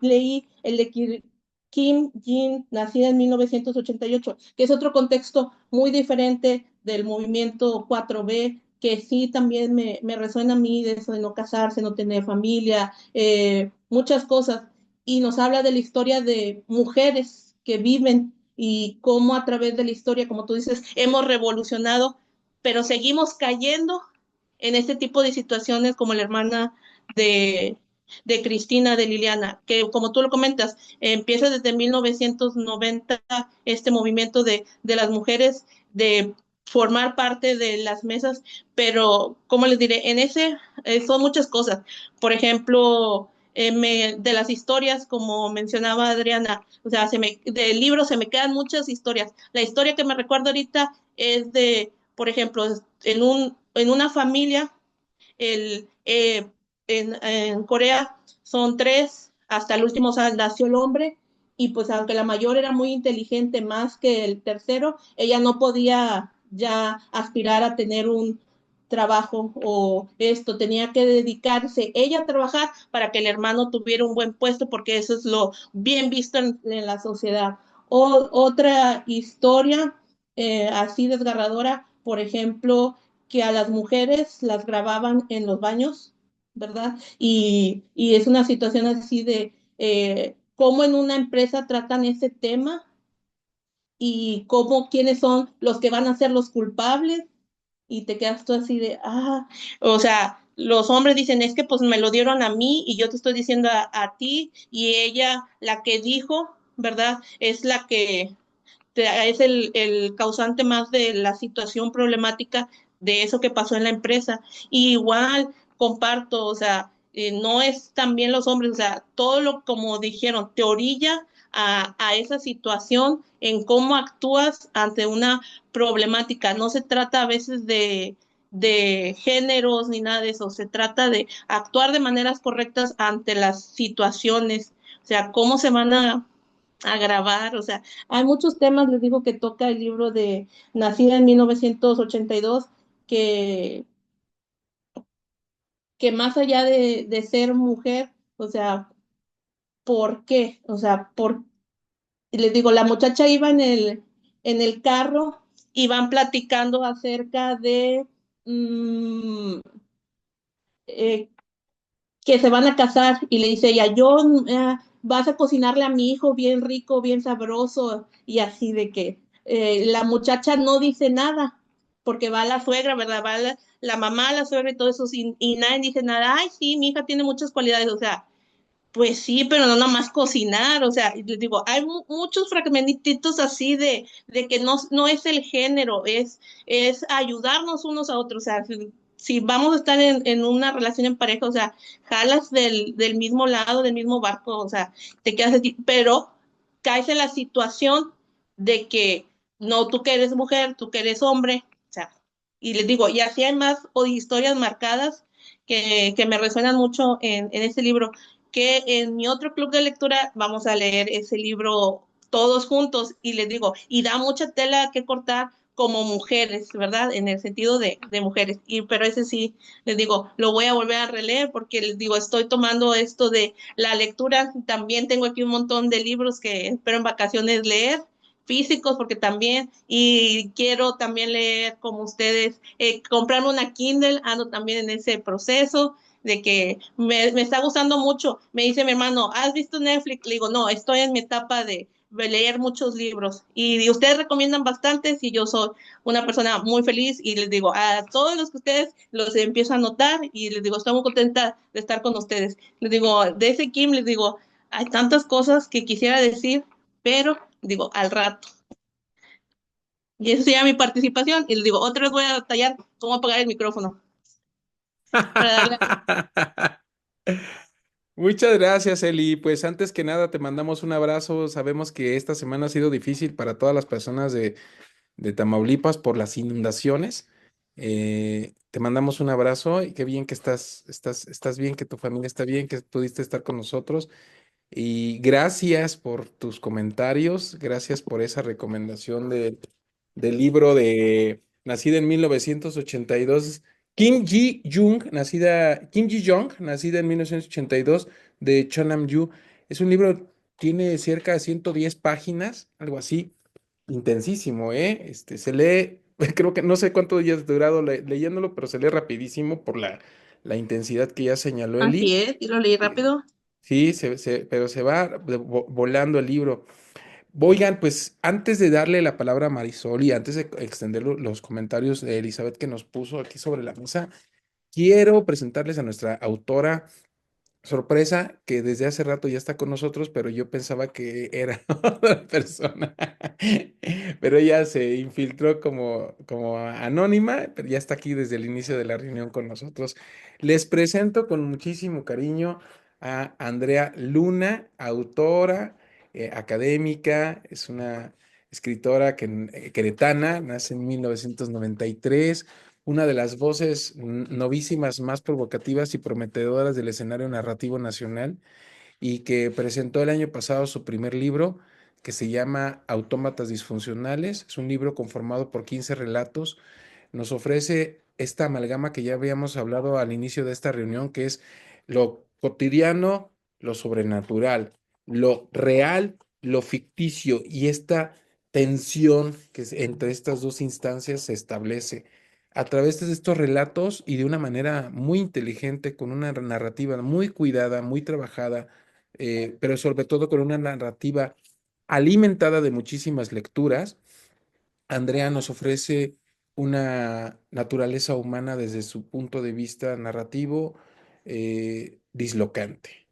leí el de Kim Jin, nacida en 1988, que es otro contexto muy diferente del movimiento 4B, que sí también me resuena a mí de eso de no casarse, no tener familia, muchas cosas. Y nos habla de la historia de mujeres que viven y cómo a través de la historia, como tú dices, hemos revolucionado, pero seguimos cayendo en este tipo de situaciones como la hermana de, de Cristina, de Liliana, que como tú lo comentas, empieza desde 1990 este movimiento de las mujeres de formar parte de las mesas, pero, ¿cómo les diré? En ese son muchas cosas. Por ejemplo, de las historias, como mencionaba Adriana, o sea, del libro se me quedan muchas historias. La historia que me recuerdo ahorita es de, por ejemplo, en una familia, en Corea son tres, hasta el último nació el hombre, y pues aunque la mayor era muy inteligente más que el tercero, ella no podía ya aspirar a tener un trabajo o esto, tenía que dedicarse ella a trabajar para que el hermano tuviera un buen puesto, porque eso es lo bien visto en la sociedad. Otra historia así desgarradora, por ejemplo, que a las mujeres las grababan en los baños, ¿verdad? Y es una situación así de cómo en una empresa tratan ese tema y cómo, quiénes son los que van a ser los culpables y te quedas tú así de, o sea, los hombres dicen, es que pues me lo dieron a mí y yo te estoy diciendo a ti y ella, la que dijo, ¿verdad? Es la que es el causante más de la situación problemática de eso que pasó en la empresa. Y igual comparto, o sea, no es también los hombres, o sea, todo lo como dijeron, te orilla a esa situación en cómo actúas ante una problemática. No se trata a veces de géneros ni nada de eso, se trata de actuar de maneras correctas ante las situaciones, o sea, cómo se van a grabar, o sea, hay muchos temas, les digo, que toca el libro de Nacida en 1982, que, que más allá de ser mujer, o sea, ¿por qué? O sea, les digo, la muchacha iba en el carro y van platicando acerca de eh, que se van a casar y le dice ella, yo, vas a cocinarle a mi hijo bien rico, bien sabroso y así de que la muchacha no dice nada porque va la suegra, ¿verdad? Va la mamá, la suegra y todo eso y nadie dice nada, ay, sí, mi hija tiene muchas cualidades, o sea, pues sí, pero no nada más cocinar, o sea, y les digo, hay muchos fragmentitos así de que no es el género, es ayudarnos unos a otros, o sea, si vamos a estar en una relación en pareja, o sea, jalas del mismo lado, del mismo barco, o sea, te quedas así, pero caes en la situación de que no, tú que eres mujer, tú que eres hombre, o sea, y les digo, y así hay más o historias marcadas que me resuenan mucho en este libro que en mi otro club de lectura vamos a leer ese libro todos juntos y les digo, y da mucha tela que cortar como mujeres, ¿verdad? En el sentido de mujeres. Pero ese sí, les digo, lo voy a volver a releer porque les digo, estoy tomando esto de la lectura. También tengo aquí un montón de libros que espero en vacaciones leer físicos porque también y quiero también leer como ustedes comprarme una Kindle, ando también en ese proceso de que me está gustando mucho. Me dice mi hermano, ¿has visto Netflix? Le digo, no, estoy en mi etapa de leer muchos libros y ustedes recomiendan bastantes y yo soy una persona muy feliz y les digo a todos los que ustedes los empiezo a notar y les digo, estoy muy contenta de estar con ustedes. Les digo, de ese Kim, les digo, hay tantas cosas que quisiera decir, pero digo, al rato. Y eso sería mi participación y les digo, otra vez voy a detallar cómo apagar el micrófono para darle. Muchas gracias, Eli. Pues antes que nada te mandamos un abrazo. Sabemos que esta semana ha sido difícil para todas las personas de Tamaulipas por las inundaciones. Te mandamos un abrazo y qué bien que estás bien, que tu familia está bien, que pudiste estar con nosotros. Y gracias por tus comentarios, gracias por esa recomendación del libro de nacida en 1982, Kim Ji-young, nacida en 1982, de Chonam Yu. Es un libro, tiene cerca de 110 páginas, algo así, intensísimo, ¿eh? Se lee, creo que no sé cuántos días he durado leyéndolo, pero se lee rapidísimo por la intensidad que ya señaló Eli. Así es, y lo leí rápido. Sí, pero se va volando el libro. Oigan, pues antes de darle la palabra a Marisol y antes de extender los comentarios de Elizabeth que nos puso aquí sobre la mesa, quiero presentarles a nuestra autora sorpresa que desde hace rato ya está con nosotros, pero yo pensaba que era otra persona. Pero ella se infiltró como anónima, pero ya está aquí desde el inicio de la reunión con nosotros. Les presento con muchísimo cariño a Andrea Luna, autora, académica, es una escritora queretana, nace en 1993, una de las voces novísimas más provocativas y prometedoras del escenario narrativo nacional y que presentó el año pasado su primer libro que se llama Autómatas Disfuncionales. Es un libro conformado por 15 relatos. Nos ofrece esta amalgama que ya habíamos hablado al inicio de esta reunión, que es lo cotidiano, lo sobrenatural, lo real, lo ficticio y esta tensión que entre estas dos instancias se establece a través de estos relatos y de una manera muy inteligente, con una narrativa muy cuidada, muy trabajada, pero sobre todo con una narrativa alimentada de muchísimas lecturas. Andrea nos ofrece una naturaleza humana desde su punto de vista narrativo dislocante.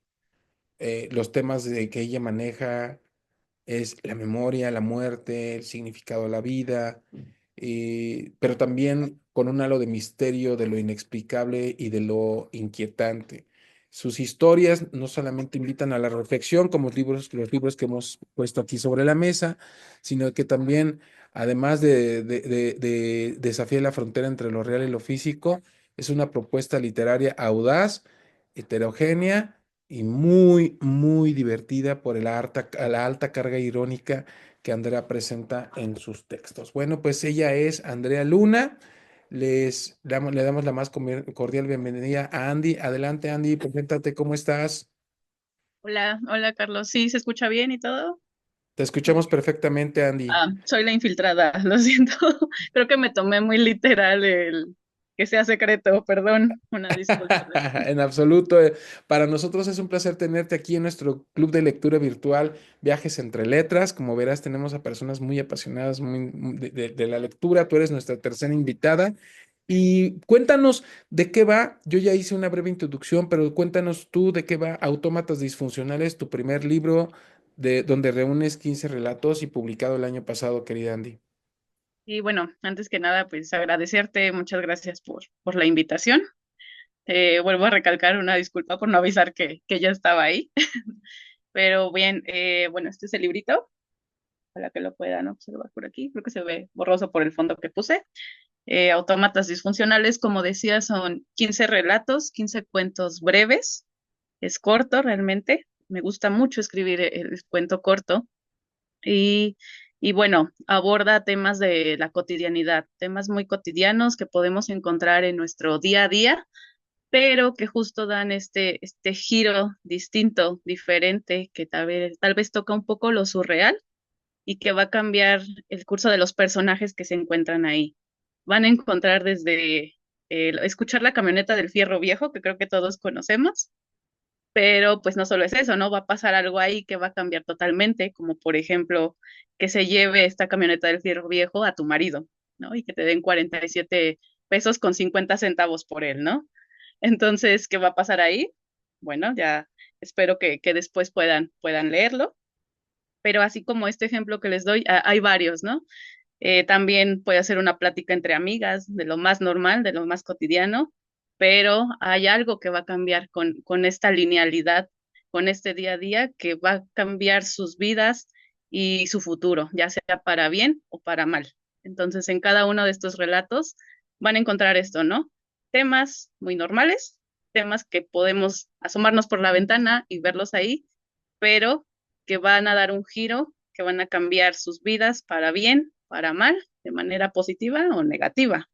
Los temas que ella maneja es la memoria, la muerte, el significado de la vida, pero también con un halo de misterio, de lo inexplicable y de lo inquietante. Sus historias no solamente invitan a la reflexión, como los libros que hemos puesto aquí sobre la mesa, sino que también, además de desafiar la frontera entre lo real y lo físico, es una propuesta literaria audaz, heterogénea y muy, muy divertida por la alta carga irónica que Andrea presenta en sus textos. Bueno, pues ella es Andrea Luna. Le damos la más cordial bienvenida a Andy. Adelante, Andy, preséntate, ¿cómo estás? Hola, hola Carlos. ¿Sí se escucha bien y todo? Te escuchamos perfectamente, Andy. Soy la infiltrada, lo siento. Creo que me tomé muy literal el que sea secreto, perdón, una disculpa. En absoluto. Para nosotros es un placer tenerte aquí en nuestro club de lectura virtual Viajes entre Letras. Como verás, tenemos a personas muy apasionadas de la lectura. Tú eres nuestra tercera invitada. Y cuéntanos de qué va. Yo ya hice una breve introducción, pero cuéntanos tú de qué va Autómatas Disfuncionales, tu primer libro de donde reúnes 15 relatos y publicado el año pasado, querida Andy. Y bueno, antes que nada, pues agradecerte, muchas gracias por la invitación. Vuelvo a recalcar una disculpa por no avisar que ya estaba ahí. Pero bien, bueno, este es el librito, para que lo puedan observar por aquí. Creo que se ve borroso por el fondo que puse. Autómatas disfuncionales, como decía, son 15 relatos, 15 cuentos breves. Es corto realmente. Me gusta mucho escribir el cuento corto y, y bueno, aborda temas de la cotidianidad, temas muy cotidianos que podemos encontrar en nuestro día a día, pero que justo dan este giro distinto, diferente, que tal vez toca un poco lo surreal y que va a cambiar el curso de los personajes que se encuentran ahí. Van a encontrar desde escuchar la camioneta del fierro viejo, que creo que todos conocemos, pero pues no solo es eso, ¿no? Va a pasar algo ahí que va a cambiar totalmente, como por ejemplo que se lleve esta camioneta del fierro viejo a tu marido, ¿no? Y que te den 47 pesos con 50 centavos por él, ¿no? Entonces, ¿qué va a pasar ahí? Bueno, ya espero que después puedan leerlo, pero así como este ejemplo que les doy, hay varios, ¿no? También puede ser una plática entre amigas de lo más normal, de lo más cotidiano, pero hay algo que va a cambiar con esta linealidad, con este día a día, que va a cambiar sus vidas y su futuro, ya sea para bien o para mal. Entonces, en cada uno de estos relatos van a encontrar esto, ¿no? Temas muy normales, temas que podemos asomarnos por la ventana y verlos ahí, pero que van a dar un giro, que van a cambiar sus vidas para bien, para mal, de manera positiva o negativa.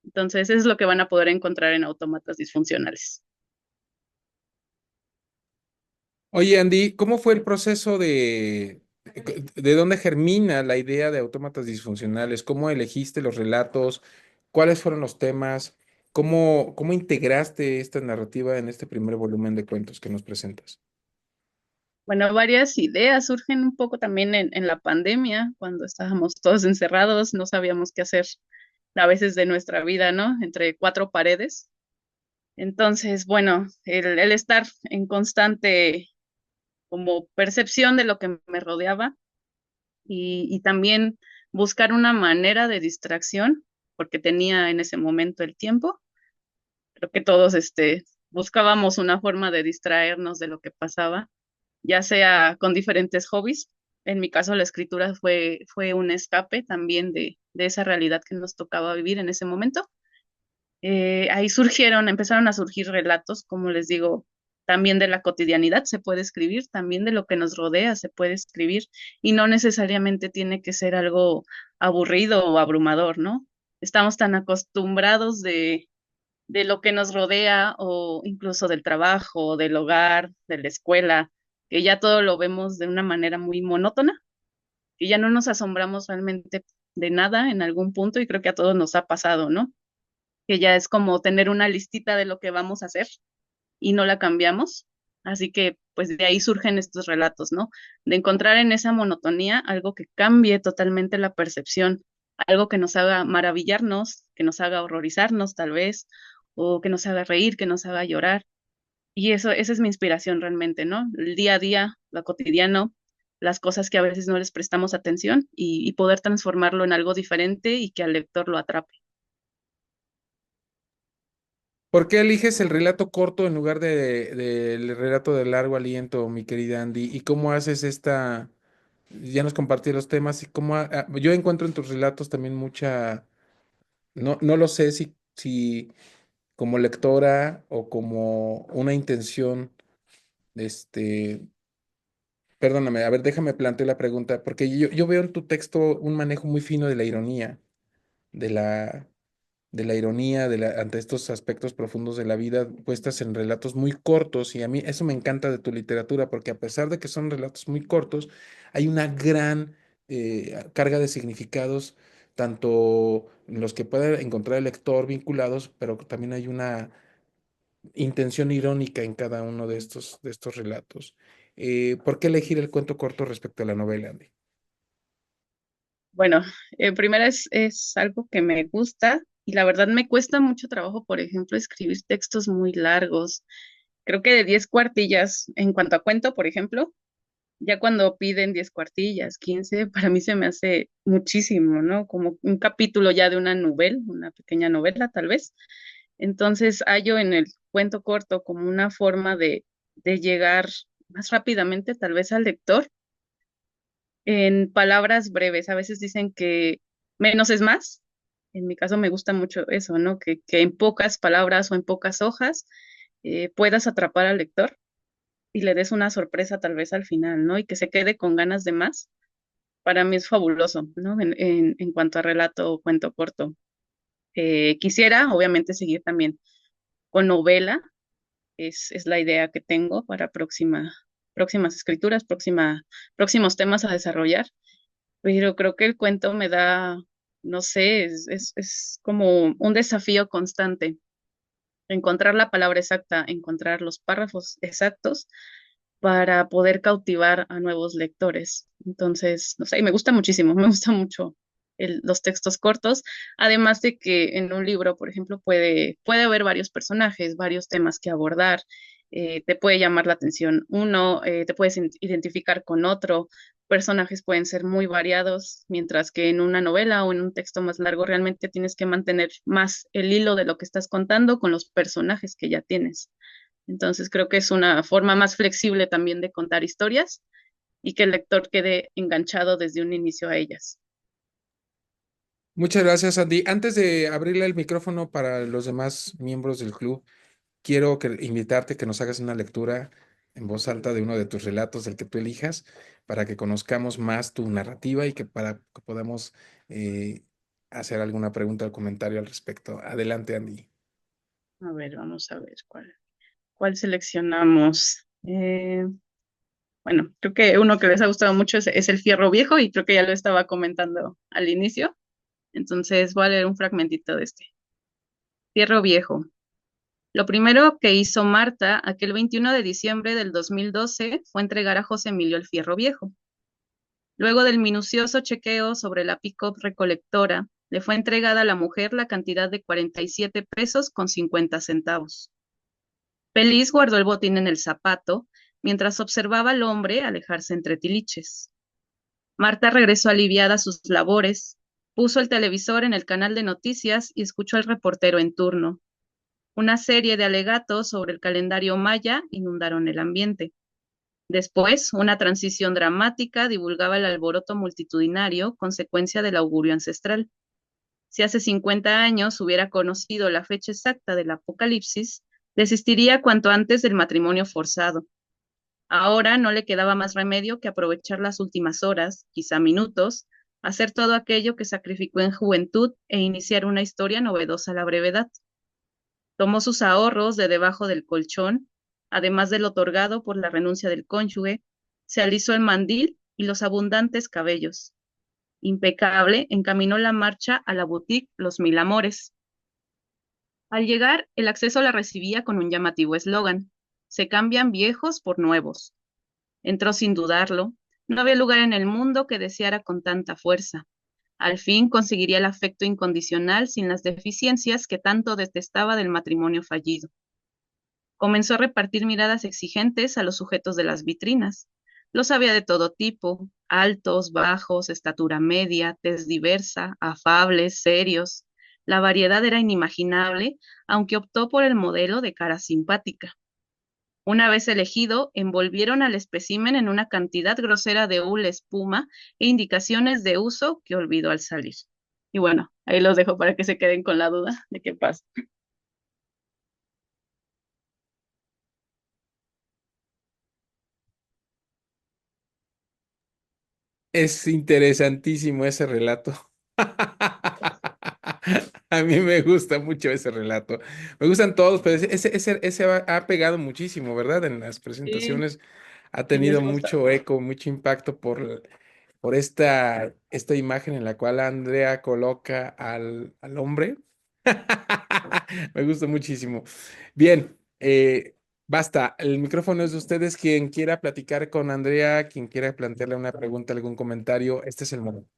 Entonces, eso es lo que van a poder encontrar en autómatas disfuncionales. Oye, Andy, ¿cómo fue el proceso de dónde germina la idea de autómatas disfuncionales? ¿Cómo elegiste los relatos? ¿Cuáles fueron los temas? ¿Cómo integraste esta narrativa en este primer volumen de cuentos que nos presentas? Bueno, varias ideas surgen un poco también en la pandemia, cuando estábamos todos encerrados, no sabíamos qué hacer a veces de nuestra vida, ¿no? Entre cuatro paredes. Entonces, bueno, el estar en constante como percepción de lo que me rodeaba y también buscar una manera de distracción, porque tenía en ese momento el tiempo. Creo que todos buscábamos una forma de distraernos de lo que pasaba, ya sea con diferentes hobbies. En mi caso, la escritura fue un escape también de esa realidad que nos tocaba vivir en ese momento. Ahí empezaron a surgir relatos, como les digo, también de la cotidianidad se puede escribir, también de lo que nos rodea se puede escribir, y no necesariamente tiene que ser algo aburrido o abrumador, ¿no? Estamos tan acostumbrados de lo que nos rodea o incluso del trabajo, del hogar, de la escuela, que ya todo lo vemos de una manera muy monótona, que ya no nos asombramos realmente de nada en algún punto, y creo que a todos nos ha pasado, ¿no? Que ya es como tener una listita de lo que vamos a hacer y no la cambiamos. Así que pues de ahí surgen estos relatos, ¿no? De encontrar en esa monotonía algo que cambie totalmente la percepción, algo que nos haga maravillarnos, que nos haga horrorizarnos tal vez, o que nos haga reír, que nos haga llorar. Y eso, esa es mi inspiración realmente, ¿no? El día a día, lo cotidiano, las cosas que a veces no les prestamos atención y poder transformarlo en algo diferente y que al lector lo atrape. ¿Por qué eliges el relato corto en lugar del relato de largo aliento, mi querida Andy? ¿Y cómo haces esta? Ya nos compartí los temas y cómo yo encuentro en tus relatos también mucha, no lo sé si como lectora o como una intención, este, perdóname, a ver, déjame plantear la pregunta, porque yo veo en tu texto un manejo muy fino de la ironía, de la, de la ironía ante estos aspectos profundos de la vida puestas en relatos muy cortos y a mí eso me encanta de tu literatura porque a pesar de que son relatos muy cortos, hay una gran carga de significados, tanto en los que puede encontrar el lector vinculados, pero también hay una intención irónica en cada uno de estos relatos. ¿Por qué elegir el cuento corto respecto a la novela, Andy? Bueno, primero es algo que me gusta y la verdad me cuesta mucho trabajo, por ejemplo, escribir textos muy largos. Creo que de 10 cuartillas, en cuanto a cuento, por ejemplo, ya cuando piden 10 cuartillas, 15, para mí se me hace muchísimo, ¿no? Como un capítulo ya de una novela, una pequeña novela tal vez. Entonces hallo en el cuento corto como una forma de llegar más rápidamente tal vez al lector en palabras breves. A veces dicen que menos es más. En mi caso me gusta mucho eso, ¿no? Que en pocas palabras o en pocas hojas puedas atrapar al lector y le des una sorpresa tal vez al final, ¿no? Y que se quede con ganas de más. Para mí es fabuloso, ¿no? En cuanto a relato o cuento corto. Quisiera, obviamente, seguir también con novela. Es la idea que tengo para próximas escrituras, próximos temas a desarrollar, pero creo que el cuento me da, no sé, es como un desafío constante, encontrar la palabra exacta, encontrar los párrafos exactos para poder cautivar a nuevos lectores. Entonces, no sé, y me gusta muchísimo, me gusta mucho los textos cortos, además de que en un libro, por ejemplo, puede haber varios personajes, varios temas que abordar, te puede llamar la atención uno, te puedes identificar con otro, personajes pueden ser muy variados, mientras que en una novela o en un texto más largo realmente tienes que mantener más el hilo de lo que estás contando con los personajes que ya tienes. Entonces creo que es una forma más flexible también de contar historias y que el lector quede enganchado desde un inicio a ellas. Muchas gracias, Andy. Antes de abrirle el micrófono para los demás miembros del club, quiero invitarte a que nos hagas una lectura en voz alta de uno de tus relatos, del que tú elijas, para que conozcamos más tu narrativa y que para que podamos eh, hacer alguna pregunta o comentario al respecto. Adelante, Andy. A ver, vamos a ver cuál seleccionamos. Bueno, creo que uno que les ha gustado mucho es El Fierro Viejo y creo que ya lo estaba comentando al inicio. Entonces voy a leer un fragmentito de este. Fierro Viejo. Lo primero que hizo Marta aquel 21 de diciembre del 2012 fue entregar a José Emilio el Fierro Viejo. Luego del minucioso chequeo sobre la pick-up recolectora, le fue entregada a la mujer la cantidad de 47 pesos con 50 centavos. Feliz guardó el botín en el zapato mientras observaba al hombre alejarse entre tiliches. Marta regresó aliviada a sus labores, puso el televisor en el canal de noticias y escuchó al reportero en turno. Una serie de alegatos sobre el calendario maya inundaron el ambiente. Después, una transición dramática divulgaba el alboroto multitudinario, consecuencia del augurio ancestral. Si hace 50 años hubiera conocido la fecha exacta del apocalipsis, desistiría cuanto antes del matrimonio forzado. Ahora no le quedaba más remedio que aprovechar las últimas horas, quizá minutos, hacer todo aquello que sacrificó en juventud e iniciar una historia novedosa a la brevedad. Tomó sus ahorros de debajo del colchón, además del otorgado por la renuncia del cónyuge, se alisó el mandil y los abundantes cabellos. Impecable, encaminó la marcha a la boutique Los Mil Amores. Al llegar, el acceso la recibía con un llamativo eslogan: se cambian viejos por nuevos. Entró sin dudarlo. No había lugar en el mundo que deseara con tanta fuerza. Al fin conseguiría el afecto incondicional sin las deficiencias que tanto detestaba del matrimonio fallido. Comenzó a repartir miradas exigentes a los sujetos de las vitrinas. Los había de todo tipo, altos, bajos, estatura media, tez diversa, afables, serios. La variedad era inimaginable, aunque optó por el modelo de cara simpática. Una vez elegido, envolvieron al espécimen en una cantidad grosera de hule, espuma e indicaciones de uso que olvidó al salir. Y bueno, ahí los dejo para que se queden con la duda de qué pasa. Es interesantísimo ese relato. A mí me gusta mucho ese relato. Me gustan todos, pero ese ha pegado muchísimo, ¿verdad? En las Sí, presentaciones ha sí tenido les gusta. mucho eco, mucho impacto por esta imagen en la cual Andrea coloca al hombre. Me gusta muchísimo. Bien, basta. El micrófono es de ustedes. Quien quiera platicar con Andrea, quien quiera plantearle una pregunta, algún comentario, este es el momento.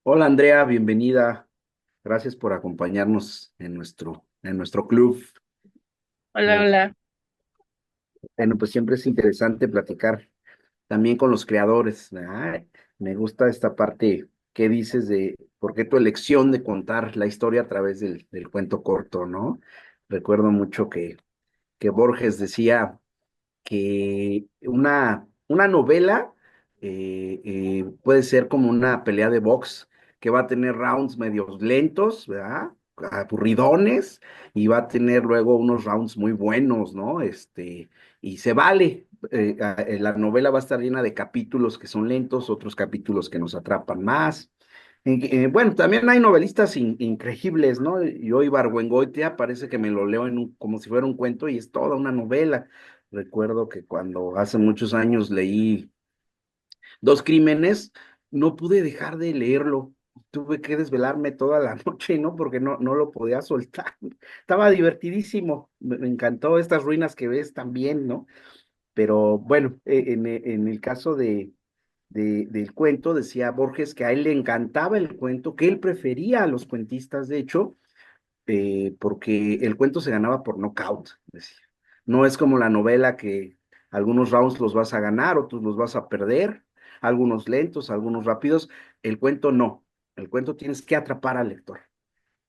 Hola Andrea, bienvenida. Gracias por acompañarnos en nuestro club. Hola, Eh, hola. bueno, pues siempre es interesante platicar también con los creadores, ¿verdad? Me gusta esta parte que dices de por qué tu elección de contar la historia a través del cuento corto, ¿no? Recuerdo mucho que Borges decía que una novela puede ser como una pelea de box que va a tener rounds medios lentos, ¿verdad? Aburridones, y va a tener luego unos rounds muy buenos, ¿no? Y se vale. La novela va a estar llena de capítulos que son lentos, otros capítulos que nos atrapan más. Bueno, también hay novelistas increíbles, ¿no? Yo Ibargüengoitia parece que me lo leo como si fuera un cuento y es toda una novela. Recuerdo que cuando hace muchos años leí Dos Crímenes, no pude dejar de leerlo. Tuve que desvelarme toda la noche, ¿no? Porque no lo podía soltar. Estaba divertidísimo. Me encantó estas ruinas que ves también, ¿no? Pero bueno, en el caso del cuento, decía Borges que a él le encantaba el cuento, que él prefería a los cuentistas, de hecho, porque el cuento se ganaba por nocaut, decía. No es como la novela que algunos rounds los vas a ganar, otros los vas a perder, algunos lentos, algunos rápidos. El cuento no. El cuento tienes que atrapar al lector.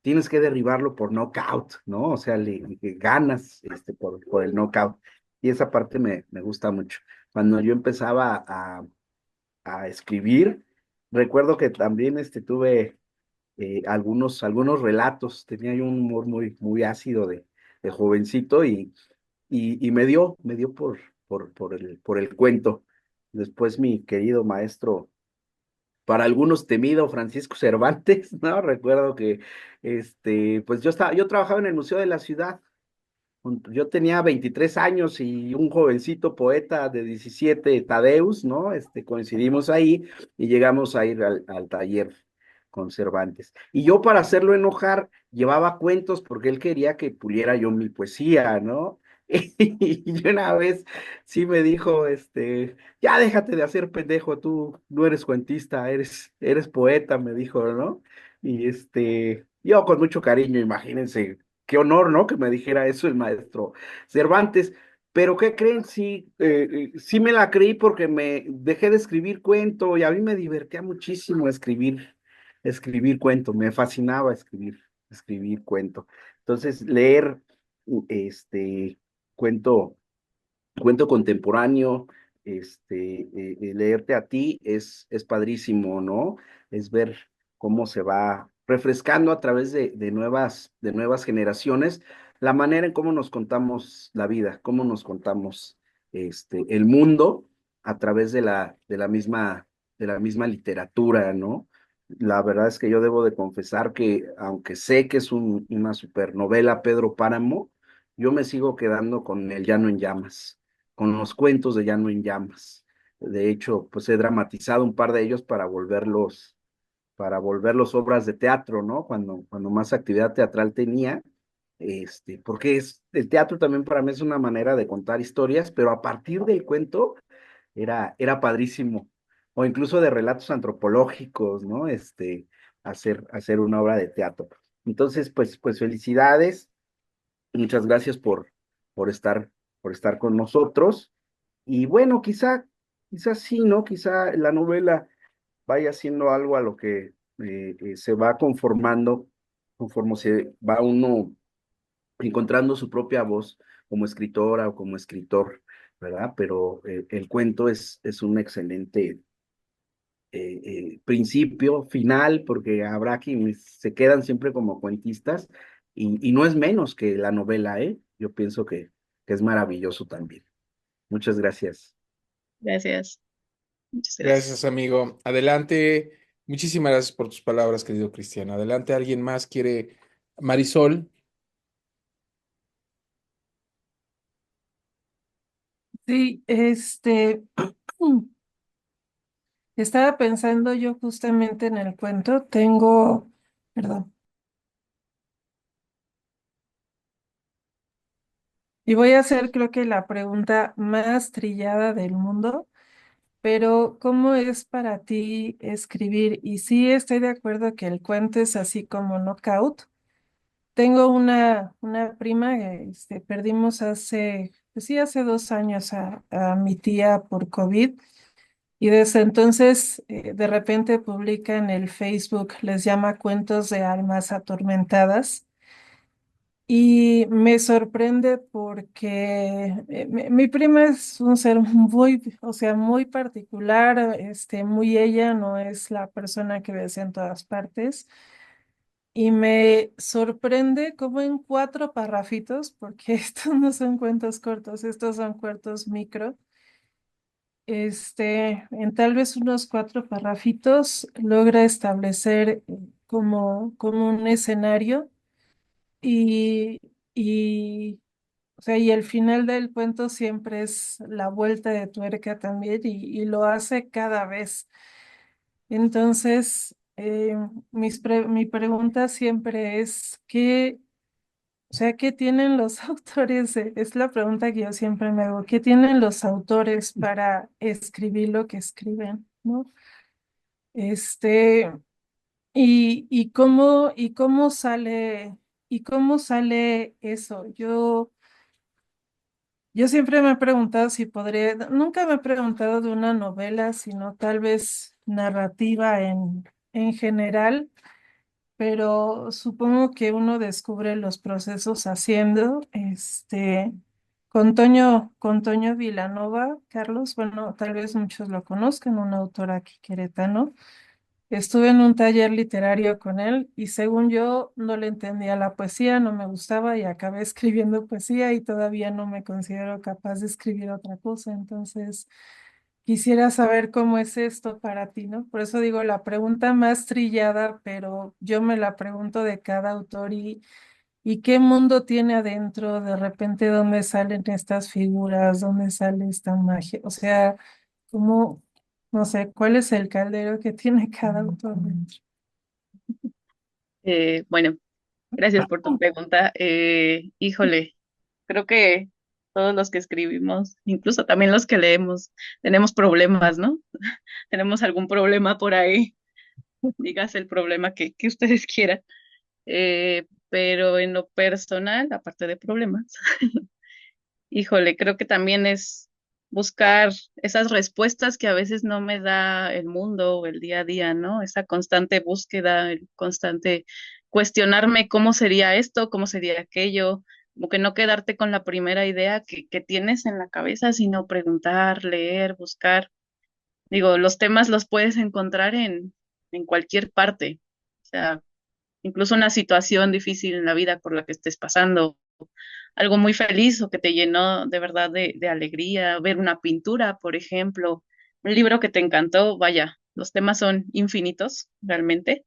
Tienes que derribarlo por knockout, ¿no? O sea, le ganas por el knockout. Y esa parte me gusta mucho. Cuando yo empezaba a escribir, recuerdo que también tuve algunos relatos. Tenía yo un humor muy ácido de jovencito y me dio por el cuento. Después mi querido maestro, para algunos temido Francisco Cervantes, ¿no? Recuerdo que pues yo trabajaba en el Museo de la Ciudad. Yo tenía 23 años y un jovencito poeta de 17, Tadeus, ¿no? Coincidimos ahí y llegamos a ir al taller con Cervantes. Y yo para hacerlo enojar llevaba cuentos porque él quería que puliera yo mi poesía, ¿no? Y una vez sí me dijo, ya déjate de hacer pendejo, tú no eres cuentista, eres poeta, me dijo, ¿no? Y yo con mucho cariño, imagínense qué honor, ¿no? Que me dijera eso el maestro Cervantes. Pero ¿qué creen? Sí, sí me la creí porque me dejé de escribir cuento y a mí me divertía muchísimo escribir cuento, me fascinaba escribir cuento. Entonces, leer cuento, cuento contemporáneo, leerte a ti es padrísimo, ¿no? Es ver cómo se va refrescando a través de nuevas generaciones la manera en cómo nos contamos la vida, cómo nos contamos el mundo a través de la misma literatura, ¿no? La verdad es que yo debo de confesar que, aunque sé que es una supernovela Pedro Páramo, yo me sigo quedando con El Llano en Llamas, con los cuentos de Llano en Llamas. De hecho, pues he dramatizado un par de ellos para volverlos para volverlos obras de teatro, ¿no? Cuando más actividad teatral tenía, porque el teatro también para mí es una manera de contar historias, pero a partir del cuento era padrísimo, o incluso de relatos antropológicos, ¿no? Hacer una obra de teatro. Entonces, pues felicidades, muchas gracias por estar con nosotros. Y bueno, quizá sí, ¿no? Quizá la novela vaya siendo algo a lo que se va conformando, conforme se va uno encontrando su propia voz como escritora o como escritor, ¿verdad? Pero el cuento es un excelente principio, final, porque habrá quienes se quedan siempre como cuentistas y no es menos que la novela, ¿eh? Yo pienso que es maravilloso también. Muchas gracias. Gracias, muchas gracias. Gracias, amigo. Adelante. Muchísimas gracias por tus palabras, querido Cristian. Adelante, ¿alguien más quiere? Marisol. Sí, estaba pensando yo justamente en el cuento. Perdón, y voy a hacer creo que la pregunta más trillada del mundo, pero ¿cómo es para ti escribir? Y sí, estoy de acuerdo que el cuento es así como knockout. Tengo una prima que perdimos pues sí, hace 2 años a mi tía por COVID. Y desde entonces, de repente publica en el Facebook, les llama Cuentos de Almas Atormentadas. Y me sorprende porque mi prima es un ser muy, o sea, muy particular, muy ella, no es la persona que ves en todas partes. Y me sorprende cómo en 4 parrafitos, porque estos no son cuentos cortos, estos son cuentos micro, en tal vez unos 4 parrafitos logra establecer como un escenario y, y, o sea, y el final del cuento siempre es la vuelta de tuerca también y lo hace cada vez. Entonces, mi pregunta siempre es, o sea, ¿qué tienen los autores? Es la pregunta que yo siempre me hago. ¿Qué tienen los autores para escribir lo que escriben, ¿no? Este, y cómo sale eso. Yo siempre me he preguntado si podría, nunca me he preguntado de una novela, sino tal vez narrativa en general, pero supongo que uno descubre los procesos haciendo, con Toño Vilanova, Carlos, bueno, tal vez muchos lo conozcan, un autor aquí queretano. Estuve en un taller literario con él y según yo no le entendía la poesía, no me gustaba y acabé escribiendo poesía y todavía no me considero capaz de escribir otra cosa. Entonces, quisiera saber cómo es esto para ti, ¿no? Por eso digo la pregunta más trillada, pero yo me la pregunto de cada autor y qué mundo tiene adentro, de repente dónde salen estas figuras, dónde sale esta magia, o sea, cómo, no sé, cuál es el caldero que tiene cada autor dentro. Bueno, gracias por tu pregunta. Híjole, creo que todos los que escribimos, incluso también los que leemos, tenemos problemas, ¿no? Tenemos algún problema por ahí, digas el problema que ustedes quieran. Pero en lo personal, aparte de problemas, híjole, creo que también es buscar esas respuestas que a veces no me da el mundo o el día a día, ¿no? Esa constante búsqueda, el constante cuestionarme cómo sería esto, cómo sería aquello, como que no quedarte con la primera idea que tienes en la cabeza, sino preguntar, leer, buscar. Digo, los temas los puedes encontrar en cualquier parte. O sea, incluso una situación difícil en la vida por la que estés pasando, algo muy feliz o que te llenó de verdad de alegría, ver una pintura, por ejemplo, un libro que te encantó, vaya, los temas son infinitos realmente.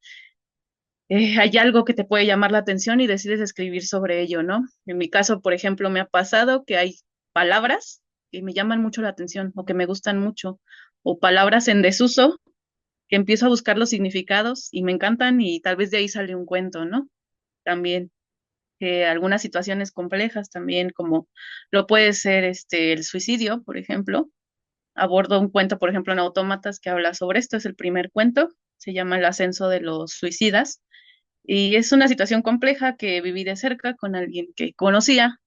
Hay algo que te puede llamar la atención y decides escribir sobre ello, ¿no? En mi caso, por ejemplo, me ha pasado que hay palabras que me llaman mucho la atención o que me gustan mucho, o palabras en desuso que empiezo a buscar los significados y me encantan y tal vez de ahí sale un cuento, ¿no? También algunas situaciones complejas también, como lo puede ser el suicidio, por ejemplo. Abordo un cuento, por ejemplo, en Autómatas que habla sobre esto, es el primer cuento, se llama El ascenso de los suicidas, y es una situación compleja que viví de cerca con alguien que conocía,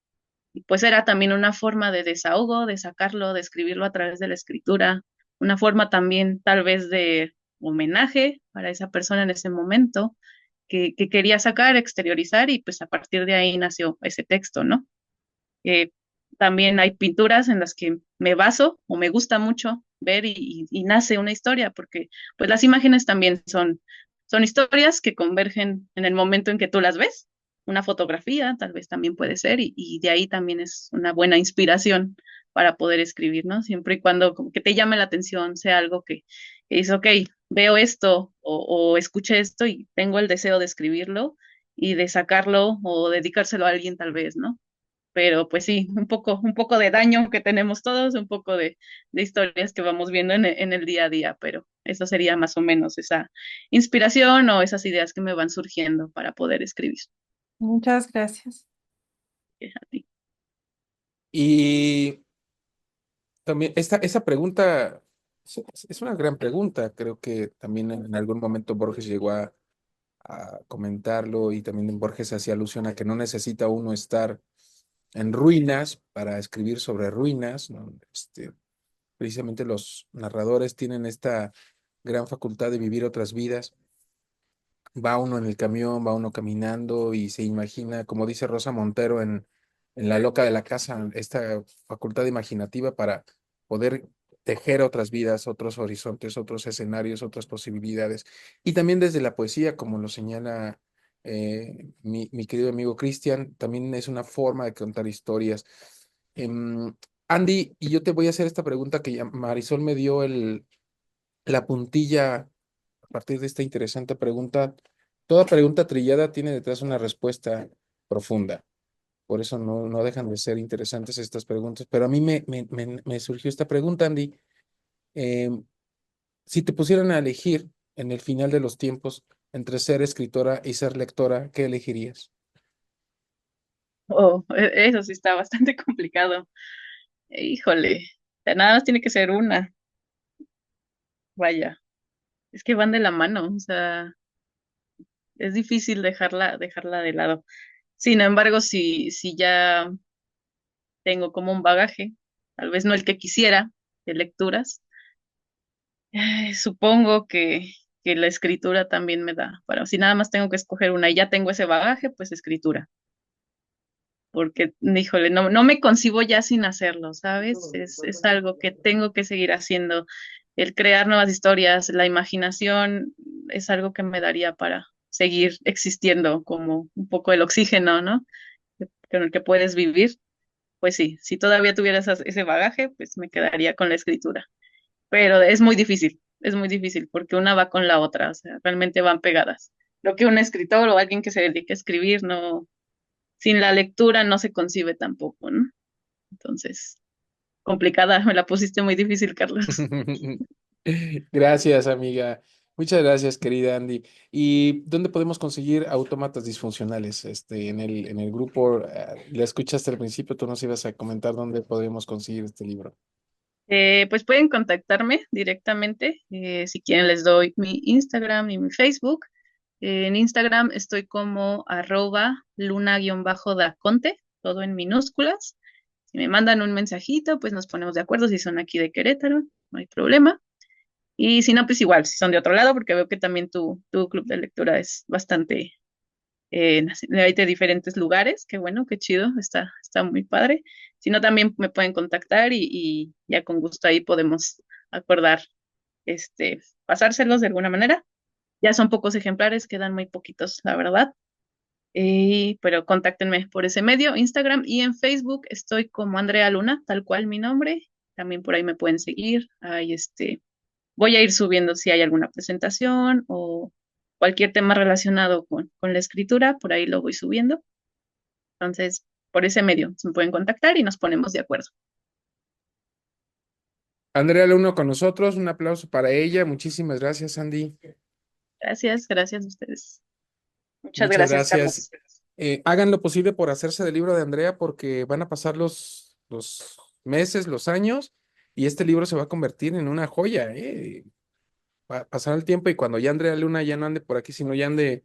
y pues era también una forma de desahogo, de sacarlo, de escribirlo a través de la escritura, una forma también tal vez de homenaje para esa persona en ese momento que quería sacar, exteriorizar, y pues a partir de ahí nació ese texto, ¿no? Eh, También hay pinturas en las que me baso o me gusta mucho ver y nace una historia, porque pues las imágenes también son historias que convergen en el momento en que tú las ves. Una fotografía tal vez también puede ser, y de ahí también es una buena inspiración para poder escribir, ¿no? Siempre y cuando como que te llame la atención, sea algo que dices, ok, veo esto o escuché esto y tengo el deseo de escribirlo y de sacarlo o dedicárselo a alguien tal vez, ¿no? Pero pues sí, un poco de daño que tenemos todos, un poco de historias que vamos viendo en el día a día, pero eso sería más o menos esa inspiración o esas ideas que me van surgiendo para poder escribir. Muchas gracias. A ti. Y también esa pregunta es una gran pregunta. Creo que también en algún momento Borges llegó a comentarlo y también Borges hacía alusión a que no necesita uno estar en ruinas para escribir sobre ruinas, ¿no? Precisamente los narradores tienen esta gran facultad de vivir otras vidas. Va uno en el camión, va uno caminando y se imagina, como dice Rosa Montero en La loca de la casa, esta facultad imaginativa para poder tejer otras vidas, otros horizontes, otros escenarios, otras posibilidades. Y también desde la poesía, como lo señala mi querido amigo Cristian, también es una forma de contar historias. Em, Andy, y yo te voy a hacer esta pregunta que Marisol me dio la puntilla a partir de esta interesante pregunta. Toda pregunta trillada tiene detrás una respuesta profunda. Por eso no dejan de ser interesantes estas preguntas. Pero a mí me surgió esta pregunta, Andy. Eh, si te pusieran a elegir en el final de los tiempos entre ser escritora y ser lectora, ¿qué elegirías? Oh, eso sí está bastante complicado. Híjole, o sea, nada más tiene que ser una. Vaya, es que van de la mano, o sea, es difícil dejarla de lado. Sin embargo, si ya tengo como un bagaje, tal vez no el que quisiera, de lecturas. Supongo que la escritura también me da, para si nada más tengo que escoger una y ya tengo ese bagaje, pues escritura, porque, híjole, no me concibo ya sin hacerlo, ¿sabes? Es algo que tengo que seguir haciendo. El crear nuevas historias, la imaginación, es algo que me daría para seguir existiendo como un poco el oxígeno, ¿no? Con el que puedes vivir. Pues sí, si todavía tuviera ese bagaje, pues me quedaría con la escritura. Pero es muy difícil porque una va con la otra, o sea, realmente van pegadas. Lo que un escritor o alguien que se dedique a escribir, no, sin la lectura no se concibe tampoco, ¿no? Entonces, complicada, me la pusiste muy difícil, Carlos. Gracias, amiga. Muchas gracias, querida Andy. ¿Y dónde podemos conseguir autómatas disfuncionales? En el grupo, la escuchaste al principio, tú nos ibas a comentar dónde podemos conseguir este libro. Pues pueden contactarme directamente, si quieren les doy mi Instagram y mi Facebook. En Instagram estoy como @luna_daconte, todo en minúsculas. Si me mandan un mensajito, pues nos ponemos de acuerdo si son aquí de Querétaro, no hay problema. Y si no, pues igual, si son de otro lado, porque veo que también tu club de lectura es bastante, hay de diferentes lugares, qué bueno, qué chido, está muy padre. Si no, también me pueden contactar y ya con gusto ahí podemos acordar, pasárselos de alguna manera. Ya son pocos ejemplares, quedan muy poquitos, la verdad. Pero contáctenme por ese medio, Instagram y en Facebook estoy como Andrea Luna, tal cual mi nombre. También por ahí me pueden seguir. Ahí voy a ir subiendo si hay alguna presentación o cualquier tema relacionado con la escritura, por ahí lo voy subiendo. Entonces, por ese medio se me pueden contactar y nos ponemos de acuerdo. Andrea Luna con nosotros, un aplauso para ella. Muchísimas gracias, Andy. Gracias a ustedes. Muchas Muchas gracias, gracias. Carlos. Hagan lo posible por hacerse del libro de Andrea porque van a pasar los meses, los años, y este libro se va a convertir en una joya, ¿eh? Va a pasar el tiempo y cuando ya Andrea Luna ya no ande por aquí, sino ya ande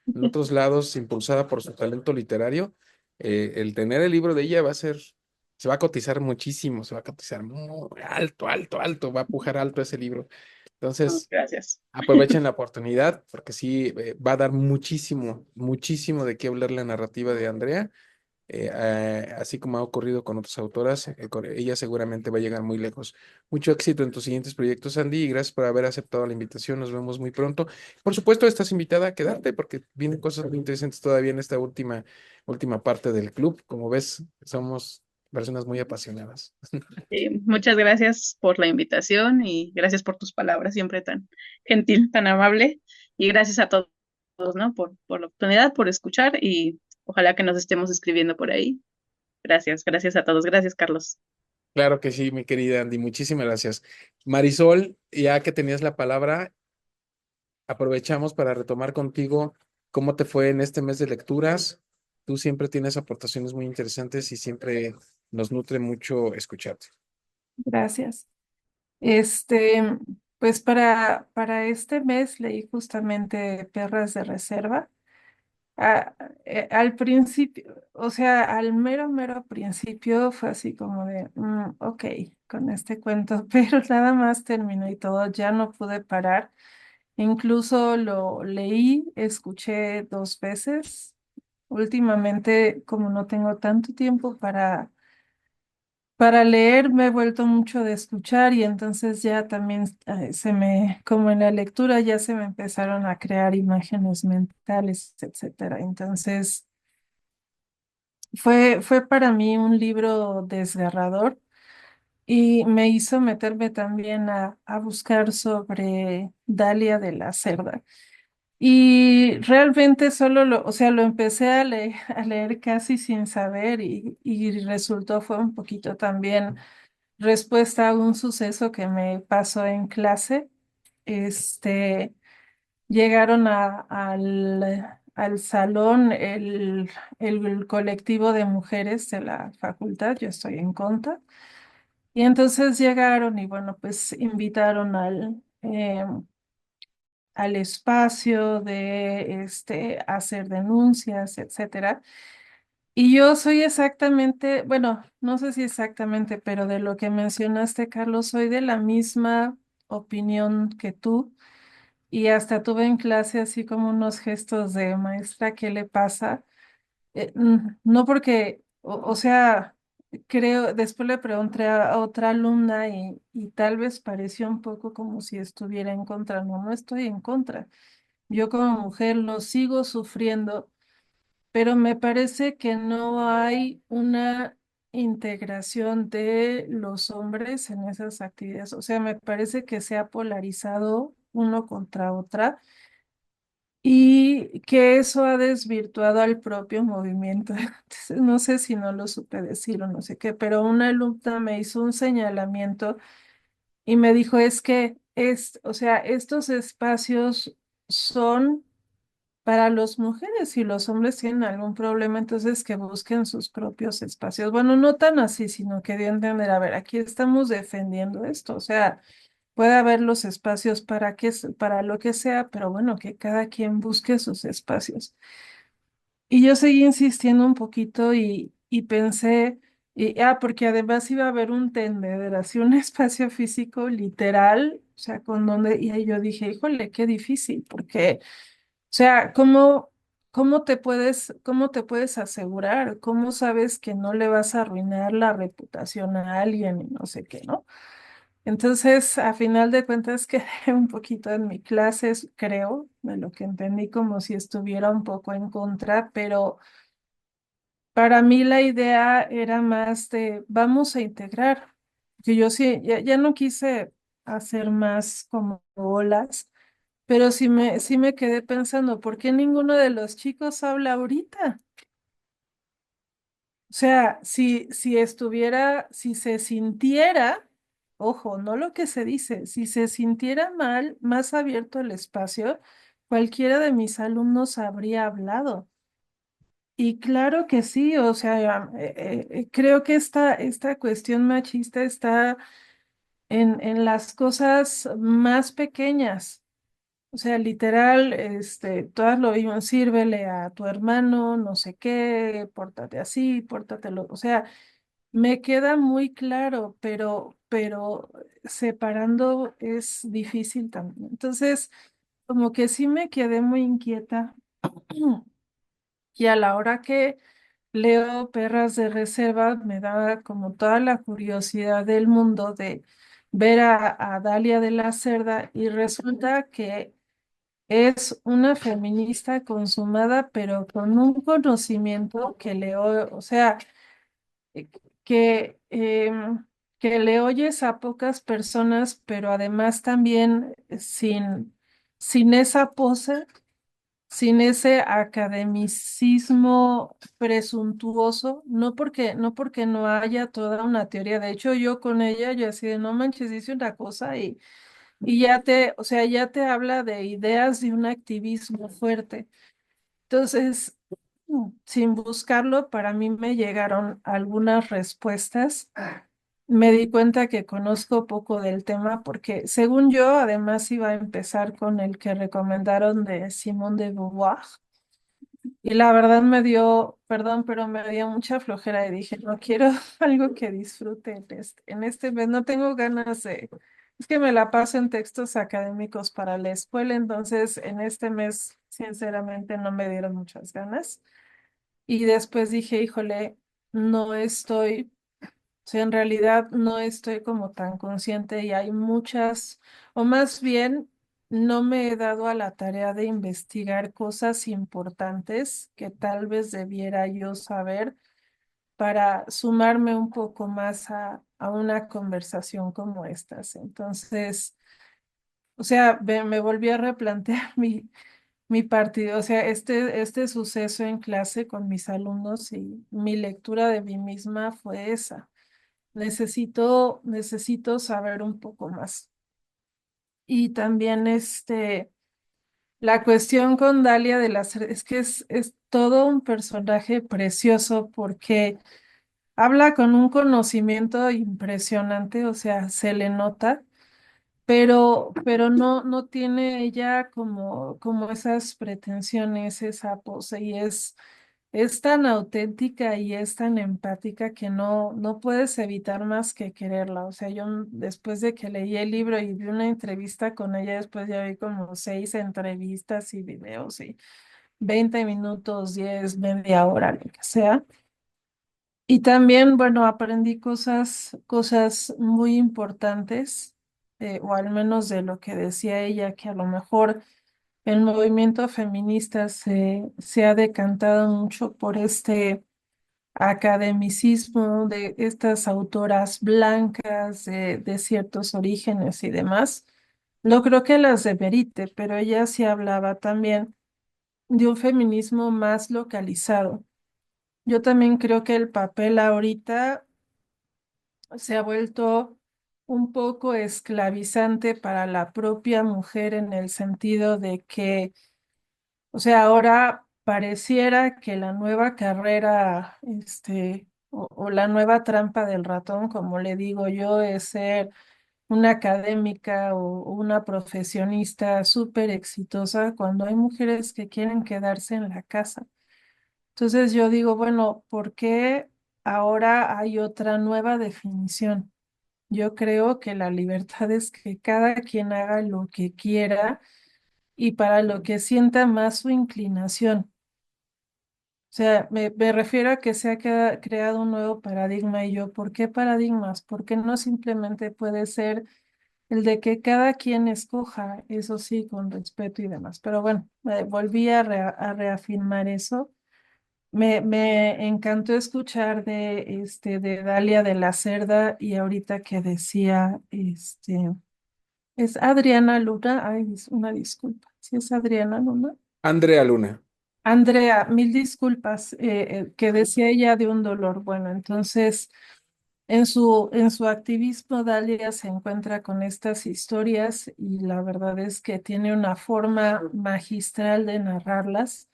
en otros lados, impulsada por su talento literario, el tener el libro de ella se va a cotizar muchísimo, se va a cotizar muy alto, alto, alto, va a pujar alto ese libro. Entonces, Gracias. aprovechen la oportunidad porque sí, va a dar muchísimo, muchísimo de qué hablar la narrativa de Andrea, así como ha ocurrido con otras autoras, con ella seguramente va a llegar muy lejos. Mucho éxito en tus siguientes proyectos, Andy, y gracias por haber aceptado la invitación. Nos vemos muy pronto. Por supuesto, estás invitada a quedarte porque vienen cosas muy interesantes todavía en esta última parte del club. Como ves, somos personas muy apasionadas. Muchas gracias por la invitación y gracias por tus palabras, siempre tan gentil, tan amable. Y gracias a todos, ¿no? Por la oportunidad, por escuchar y ojalá que nos estemos escribiendo por ahí. Gracias a todos. Gracias, Carlos. Claro que sí, mi querida Andy, muchísimas gracias. Marisol, ya que tenías la palabra, aprovechamos para retomar contigo cómo te fue en este mes de lecturas. Tú siempre tienes aportaciones muy interesantes y siempre nos nutre mucho escucharte. Gracias. Este, pues para este mes leí justamente Perras de Reserva. Al principio, o sea, al mero principio fue así como de, ok, con este cuento, pero nada más terminó y todo, ya no pude parar. Incluso lo leí, escuché 2 veces. Últimamente, como no tengo tanto tiempo para leer, me he vuelto mucho de escuchar y entonces ya también como en la lectura ya se me empezaron a crear imágenes mentales, etcétera. Entonces, fue para mí un libro desgarrador y me hizo meterme también a buscar sobre Dalia de la Cerda. Y realmente o sea, lo empecé a leer casi sin saber y resultó, fue un poquito también respuesta a un suceso que me pasó en clase. Este, llegaron al salón el colectivo de mujeres de la facultad, yo estoy en conta, y entonces llegaron y bueno, pues invitaron al espacio de hacer denuncias, etcétera. Y yo soy exactamente, bueno, no sé si exactamente, pero de lo que mencionaste, Carlos, soy de la misma opinión que tú y hasta tuve en clase así como unos gestos de maestra, ¿qué le pasa? No porque, o sea, creo, después le pregunté a otra alumna y tal vez pareció un poco como si estuviera en contra. No, no estoy en contra. Yo como mujer lo sigo sufriendo, pero me parece que no hay una integración de los hombres en esas actividades. O sea, me parece que se ha polarizado uno contra otra y que eso ha desvirtuado al propio movimiento. Entonces, no sé si no lo supe decir o no sé qué, pero una alumna me hizo un señalamiento y me dijo, es que o sea, estos espacios son para las mujeres y los hombres tienen algún problema, entonces que busquen sus propios espacios. Bueno, no tan así, sino que de entender, a ver, aquí estamos defendiendo esto, o sea, puede haber los espacios para lo que sea, pero bueno, que cada quien busque sus espacios. Y yo seguí insistiendo un poquito y pensé, porque además iba a haber un tendedero, así un espacio físico literal, o sea, con donde, y ahí yo dije, híjole, qué difícil, porque o sea, cómo te puedes asegurar? ¿Cómo sabes que no le vas a arruinar la reputación a alguien y no sé qué, ¿no? Entonces, a final de cuentas, quedé un poquito en mi clase, creo, de lo que entendí como si estuviera un poco en contra, pero para mí la idea era más de vamos a integrar, que yo sí, ya no quise hacer más como olas, pero sí me quedé pensando, ¿por qué ninguno de los chicos habla ahorita? O sea, si se sintiera ojo, no lo que se dice, si se sintiera mal, más abierto el espacio, cualquiera de mis alumnos habría hablado. Y claro que sí, o sea, creo que esta cuestión machista está en las cosas más pequeñas. O sea, literal, todas lo vimos, sírvele a tu hermano, no sé qué, pórtate así, pórtatelo. O sea, me queda muy claro, pero separando es difícil también. Entonces, como que sí me quedé muy inquieta. Y a la hora que leo Perras de Reserva, me da como toda la curiosidad del mundo de ver a Dalia de la Cerda y resulta que es una feminista consumada, pero con un conocimiento que leo, o sea, eh, que, que le oyes a pocas personas, pero además también sin esa pose, sin ese academicismo presuntuoso, no porque no haya toda una teoría. De hecho, yo con ella, yo así de no manches, dice una cosa y o sea, ya te habla de ideas de un activismo fuerte. Entonces, sin buscarlo, para mí me llegaron algunas respuestas. Me di cuenta que conozco poco del tema porque, según yo, además iba a empezar con el que recomendaron de Simone de Beauvoir. Y la verdad me dio, perdón, pero me dio mucha flojera y dije, no quiero algo que disfrute en este mes. No tengo ganas es que me la paso en textos académicos para la escuela, entonces en este mes, sinceramente, no me dieron muchas ganas. Y después dije, híjole, no estoy, o sea, en realidad no estoy como tan consciente y hay muchas, o más bien, no me he dado a la tarea de investigar cosas importantes que tal vez debiera yo saber para sumarme un poco más a una conversación como estas. Entonces, o sea, me volví a replantear mi partido, o sea, este suceso en clase con mis alumnos y mi lectura de mí misma fue esa. Necesito saber un poco más. Y también la cuestión con Dalia de las es que es todo un personaje precioso porque habla con un conocimiento impresionante, o sea, se le nota, pero no tiene ella como esas pretensiones, esa pose, y es tan auténtica y es tan empática que no puedes evitar más que quererla. O sea, yo después de que leí el libro y vi una entrevista con ella, después ya vi como 6 entrevistas y videos y 20 minutos, 10, media hora, lo que sea. Y también, bueno, aprendí cosas muy importantes, o al menos de lo que decía ella, que a lo mejor el movimiento feminista se ha decantado mucho por este academicismo de estas autoras blancas de ciertos orígenes y demás. No creo que las demerite, pero ella sí hablaba también de un feminismo más localizado. Yo también creo que el papel ahorita se ha vuelto un poco esclavizante para la propia mujer en el sentido de que, o sea, ahora pareciera que la nueva carrera, o la nueva trampa del ratón, como le digo yo, es ser una académica o una profesionista súper exitosa cuando hay mujeres que quieren quedarse en la casa. Entonces yo digo, bueno, ¿por qué ahora hay otra nueva definición? Yo creo que la libertad es que cada quien haga lo que quiera y para lo que sienta más su inclinación. O sea, me refiero a que se ha creado un nuevo paradigma y yo, ¿por qué paradigmas? Porque no simplemente puede ser el de que cada quien escoja, eso sí, con respeto y demás. Pero bueno, volví a reafirmar eso. Me encantó escuchar de Dalia de la Cerda y ahorita que decía, es Adriana Luna, ay, una disculpa, si es Adriana Luna. Andrea Luna. Andrea, mil disculpas, que decía ella de un dolor. Bueno, entonces, en su activismo, Dalia se encuentra con estas historias y la verdad es que tiene una forma magistral de narrarlas.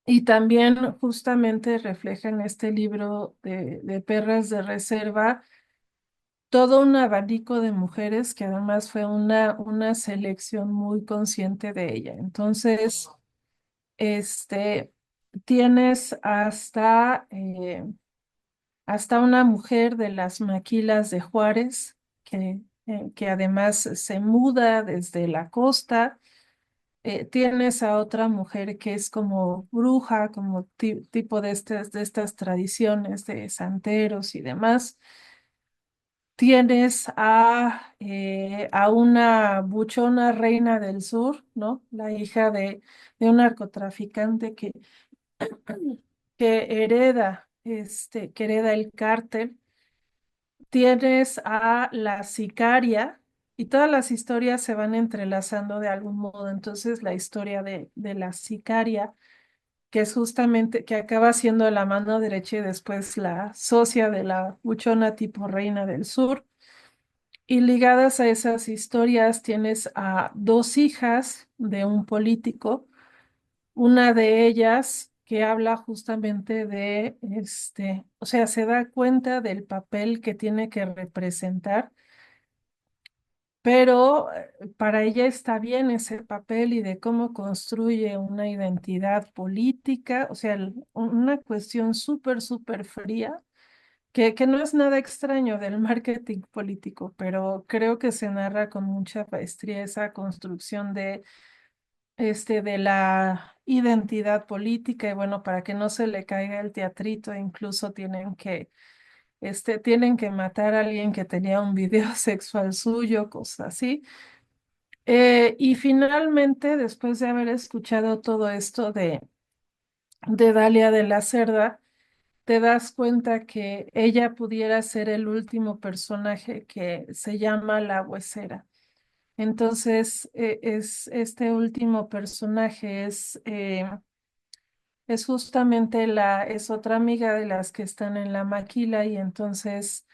Y también justamente refleja en este libro de Perras de Reserva todo un abanico de mujeres que además fue una selección muy consciente de ella. Entonces, este, tienes hasta una mujer de las maquilas de Juárez, que además se muda desde la costa. Tienes a otra mujer que es como bruja, como tipo de estas tradiciones de santeros y demás. Tienes a una buchona reina del sur, ¿no? La hija de un narcotraficante que hereda el cártel. Tienes a la sicaria y todas las historias se van entrelazando de algún modo. Entonces, la historia de la sicaria, que es justamente, que acaba siendo la mano derecha y después la socia de la buchona tipo reina del sur. Y ligadas a esas historias tienes a dos hijas de un político, una de ellas que habla justamente o sea, se da cuenta del papel que tiene que representar, pero para ella está bien ese papel y de cómo construye una identidad política, o sea, una cuestión súper, súper fría, que no es nada extraño del marketing político, pero creo que se narra con mucha maestría esa construcción de la identidad política y bueno, para que no se le caiga el teatrito, incluso tienen que matar a alguien que tenía un video sexual suyo, cosas así. Y finalmente, después de haber escuchado todo esto de Dalia de la Cerda, te das cuenta que ella pudiera ser el último personaje que se llama la huesera. Entonces, este último personaje es justamente es otra amiga de las que están en la maquila y entonces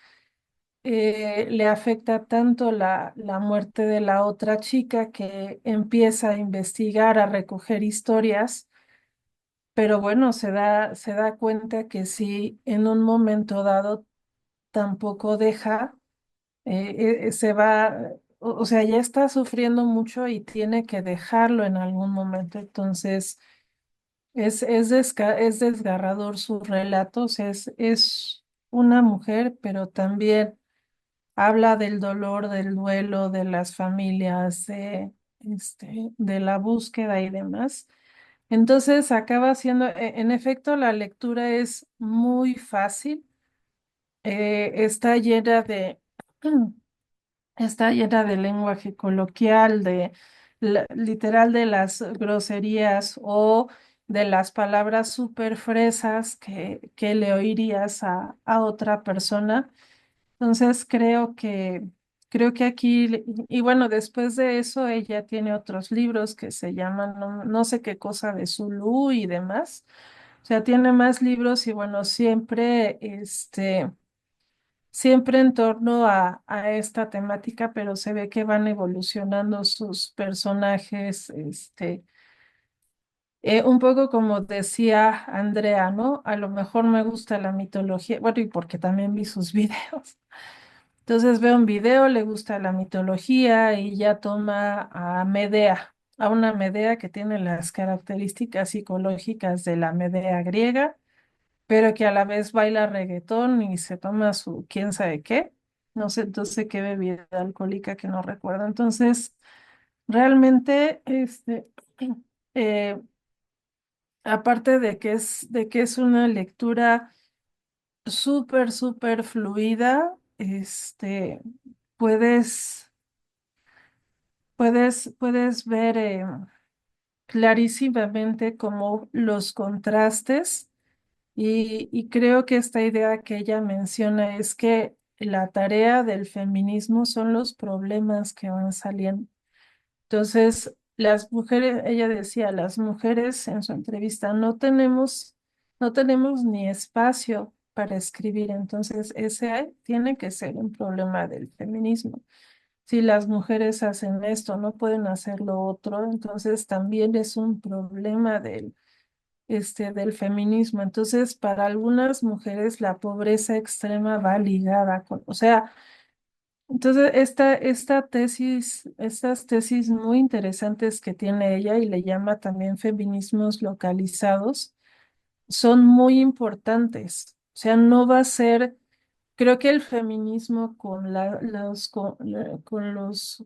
le afecta tanto la muerte de la otra chica que empieza a investigar, a recoger historias, pero bueno, se da cuenta que si en un momento dado tampoco deja, se va, o sea, ya está sufriendo mucho y tiene que dejarlo en algún momento. Entonces, es desgarrador su relato, o sea, es una mujer, pero también habla del dolor, del duelo, de las familias, de la búsqueda y demás. Entonces acaba siendo, en efecto, la lectura es muy fácil, está llena está llena de lenguaje coloquial, literal de las groserías o de las palabras súper fresas que le oirías a otra persona. Entonces creo que aquí, y bueno, después de eso ella tiene otros libros que se llaman no sé qué cosa de Zulu y demás. O sea, tiene más libros y bueno, siempre en torno a esta temática, pero se ve que van evolucionando sus personajes, un poco como decía Andrea, ¿no? A lo mejor me gusta la mitología, bueno, y porque también vi sus videos. Entonces ve un video, le gusta la mitología y ya toma a Medea, a una Medea que tiene las características psicológicas de la Medea griega, pero que a la vez baila reggaetón y se toma su quién sabe qué, no sé entonces qué bebida alcohólica que no recuerdo. Entonces, realmente, eh, aparte de que es una lectura súper, súper fluida, puedes, puedes ver clarísimamente como los contrastes y creo que esta idea que ella menciona es que la tarea del feminismo son los problemas que van saliendo. Entonces, las mujeres, ella decía, las mujeres en su entrevista no tenemos ni espacio para escribir. Entonces, ese tiene que ser un problema del feminismo. Si las mujeres hacen esto, no pueden hacer lo otro, entonces también es un problema del feminismo. Entonces, para algunas mujeres la pobreza extrema va ligada con, o sea, entonces estas tesis muy interesantes que tiene ella y le llama también feminismos localizados, son muy importantes. O sea, no va a ser, creo que el feminismo con los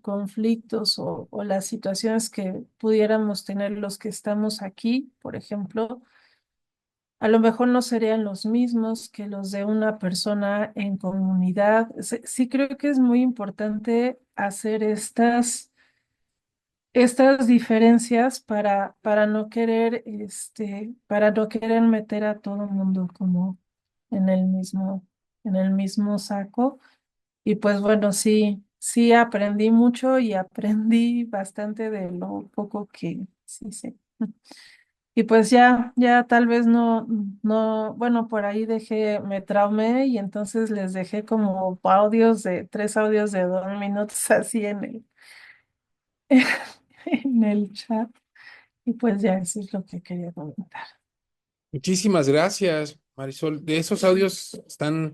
conflictos o las situaciones que pudiéramos tener los que estamos aquí, por ejemplo, a lo mejor no serían los mismos que los de una persona en comunidad. Sí, creo que es muy importante hacer estas diferencias para no querer meter a todo el mundo como en en el mismo saco. Y pues bueno, sí aprendí mucho y aprendí bastante de lo poco que sí sé. Y pues ya tal vez bueno, por ahí me traumé y entonces les dejé como tres audios de 2 minutos así en el chat. Y pues ya eso es lo que quería comentar. Muchísimas gracias, Marisol. De esos audios están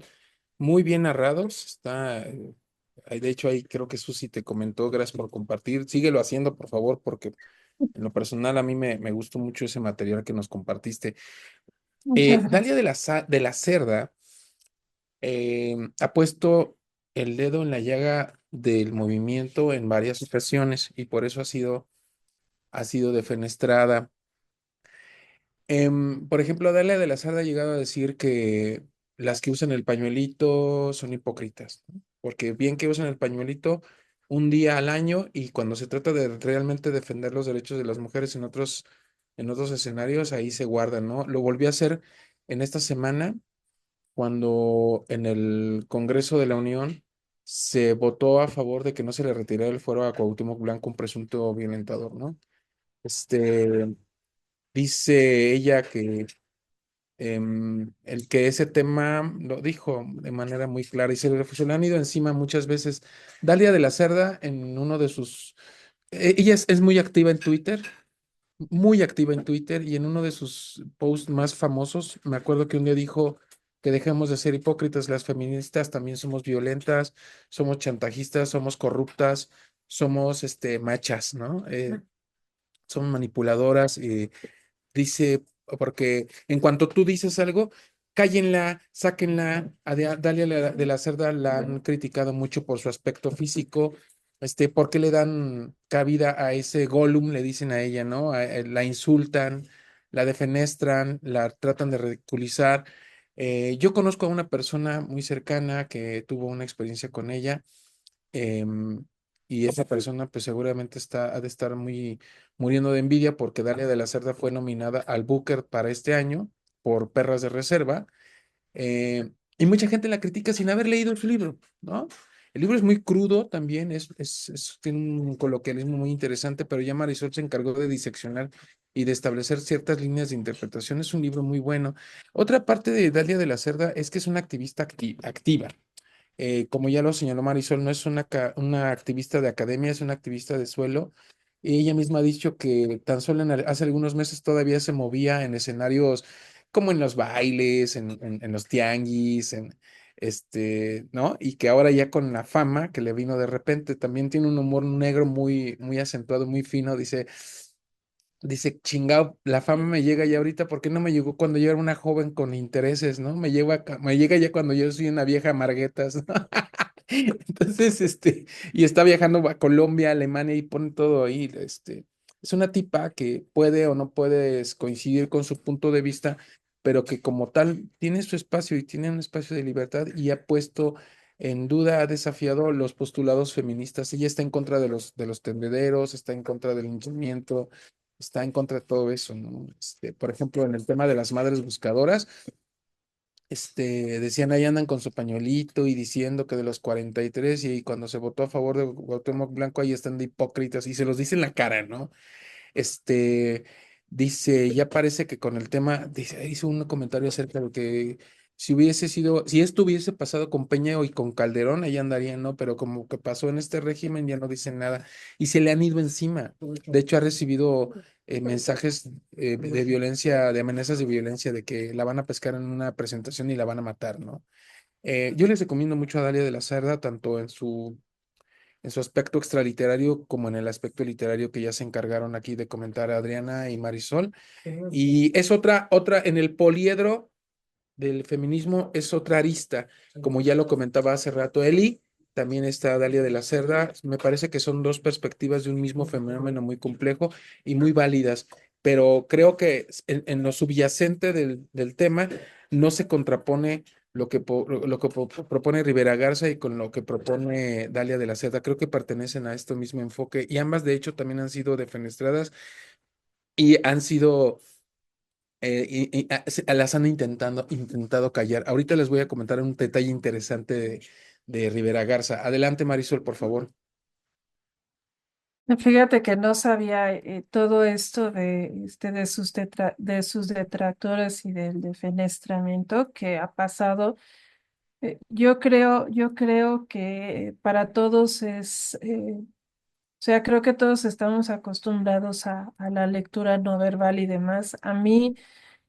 muy bien narrados. De hecho, ahí creo que Susi te comentó, gracias por compartir. Síguelo haciendo, por favor, porque en lo personal a mí me gustó mucho ese material que nos compartiste. Muchas Dalia gracias. de la Cerda ha puesto el dedo en la llaga del movimiento en varias ocasiones y por eso ha sido defenestrada. Por ejemplo, Dalia de la Cerda ha llegado a decir que las que usan el pañuelito son hipócritas, ¿no? Porque bien que usan el pañuelito un día al año y cuando se trata de realmente defender los derechos de las mujeres en otros escenarios, ahí se guardan, ¿no? Lo volvió a hacer en esta semana cuando en el Congreso de la Unión se votó a favor de que no se le retirara el fuero a Cuauhtémoc Blanco, un presunto violentador, ¿no? Este, dice ella que el que ese tema lo dijo de manera muy clara y se le han ido encima muchas veces. Dalia de la Cerda, en uno de sus... ella es muy activa en Twitter y en uno de sus posts más famosos, me acuerdo que un día dijo que dejemos de ser hipócritas, las feministas también somos violentas, somos chantajistas, somos corruptas, somos machas, ¿no? Somos manipuladoras. Dice, porque en cuanto tú dices algo, cállenla, sáquenla. Dalia de la Cerda la han criticado mucho por su aspecto físico. ¿Por qué le dan cabida a ese Gollum? Le dicen a ella, ¿no? La insultan, la defenestran, la tratan de ridiculizar. Yo conozco a una persona muy cercana que tuvo una experiencia con ella. em, y esa persona pues seguramente ha de estar muriendo de envidia porque Dalia de la Cerda fue nominada al Booker para este año por Perras de Reserva. Y mucha gente la critica sin haber leído su libro, ¿no? El libro es muy crudo también, tiene un coloquialismo muy interesante, pero ya Marisol se encargó de diseccionar y de establecer ciertas líneas de interpretación. Es un libro muy bueno. Otra parte de Dalia de la Cerda es que es una activista activa. Como ya lo señaló Marisol, no es una activista de academia, es una activista de suelo. Y ella misma ha dicho que tan solo hace algunos meses todavía se movía en escenarios como en los bailes, en los tianguis, ¿no? Y que ahora ya con la fama que le vino de repente, también tiene un humor negro muy acentuado, muy fino. Dice, chingado, la fama me llega ya ahorita, ¿por qué no me llegó cuando yo era una joven con intereses, ¿no? Me llega ya cuando yo soy una vieja marguetas, ¿no? Entonces, y está viajando a Colombia, Alemania y pone todo ahí, es una tipa que puede o no puedes coincidir con su punto de vista, pero que como tal tiene su espacio y tiene un espacio de libertad y ha puesto en duda, ha desafiado los postulados feministas. Ella está en contra de los tendederos, está en contra del linchamiento, está en contra de todo eso, ¿no? Por ejemplo, en el tema de las madres buscadoras, decían ahí andan con su pañuelito y diciendo que de los 43 y cuando se votó a favor de Cuauhtémoc Blanco ahí están de hipócritas y se los dice en la cara, ¿no? Este, dice, ya parece que con el tema, dice, hizo un comentario acerca de que si esto hubiese pasado con Peña y con Calderón, ahí andarían, ¿no? Pero como que pasó en este régimen, ya no dicen nada y se le han ido encima. De hecho, ha recibido mensajes de violencia, de amenazas de violencia, de que la van a pescar en una presentación y la van a matar, ¿no? Yo les recomiendo mucho a Dalia de la Cerda, tanto en su aspecto extraliterario como en el aspecto literario que ya se encargaron aquí de comentar Adriana y Marisol. Y es en el poliedro del feminismo es otra arista, como ya lo comentaba hace rato Eli, también está Dalia de la Cerda, me parece que son dos perspectivas de un mismo fenómeno muy complejo y muy válidas, pero creo que en lo subyacente del tema no se contrapone lo que propone Rivera Garza y con lo que propone Dalia de la Cerda, creo que pertenecen a este mismo enfoque y ambas de hecho también han sido defenestradas y han sido las han intentado callar. Ahorita les voy a comentar un detalle interesante de Rivera Garza. Adelante, Marisol, por favor. Fíjate que no sabía todo esto de sus detractores y del defenestramiento que ha pasado. Yo creo que para todos o sea, creo que todos estamos acostumbrados a la lectura no verbal y demás. A mí,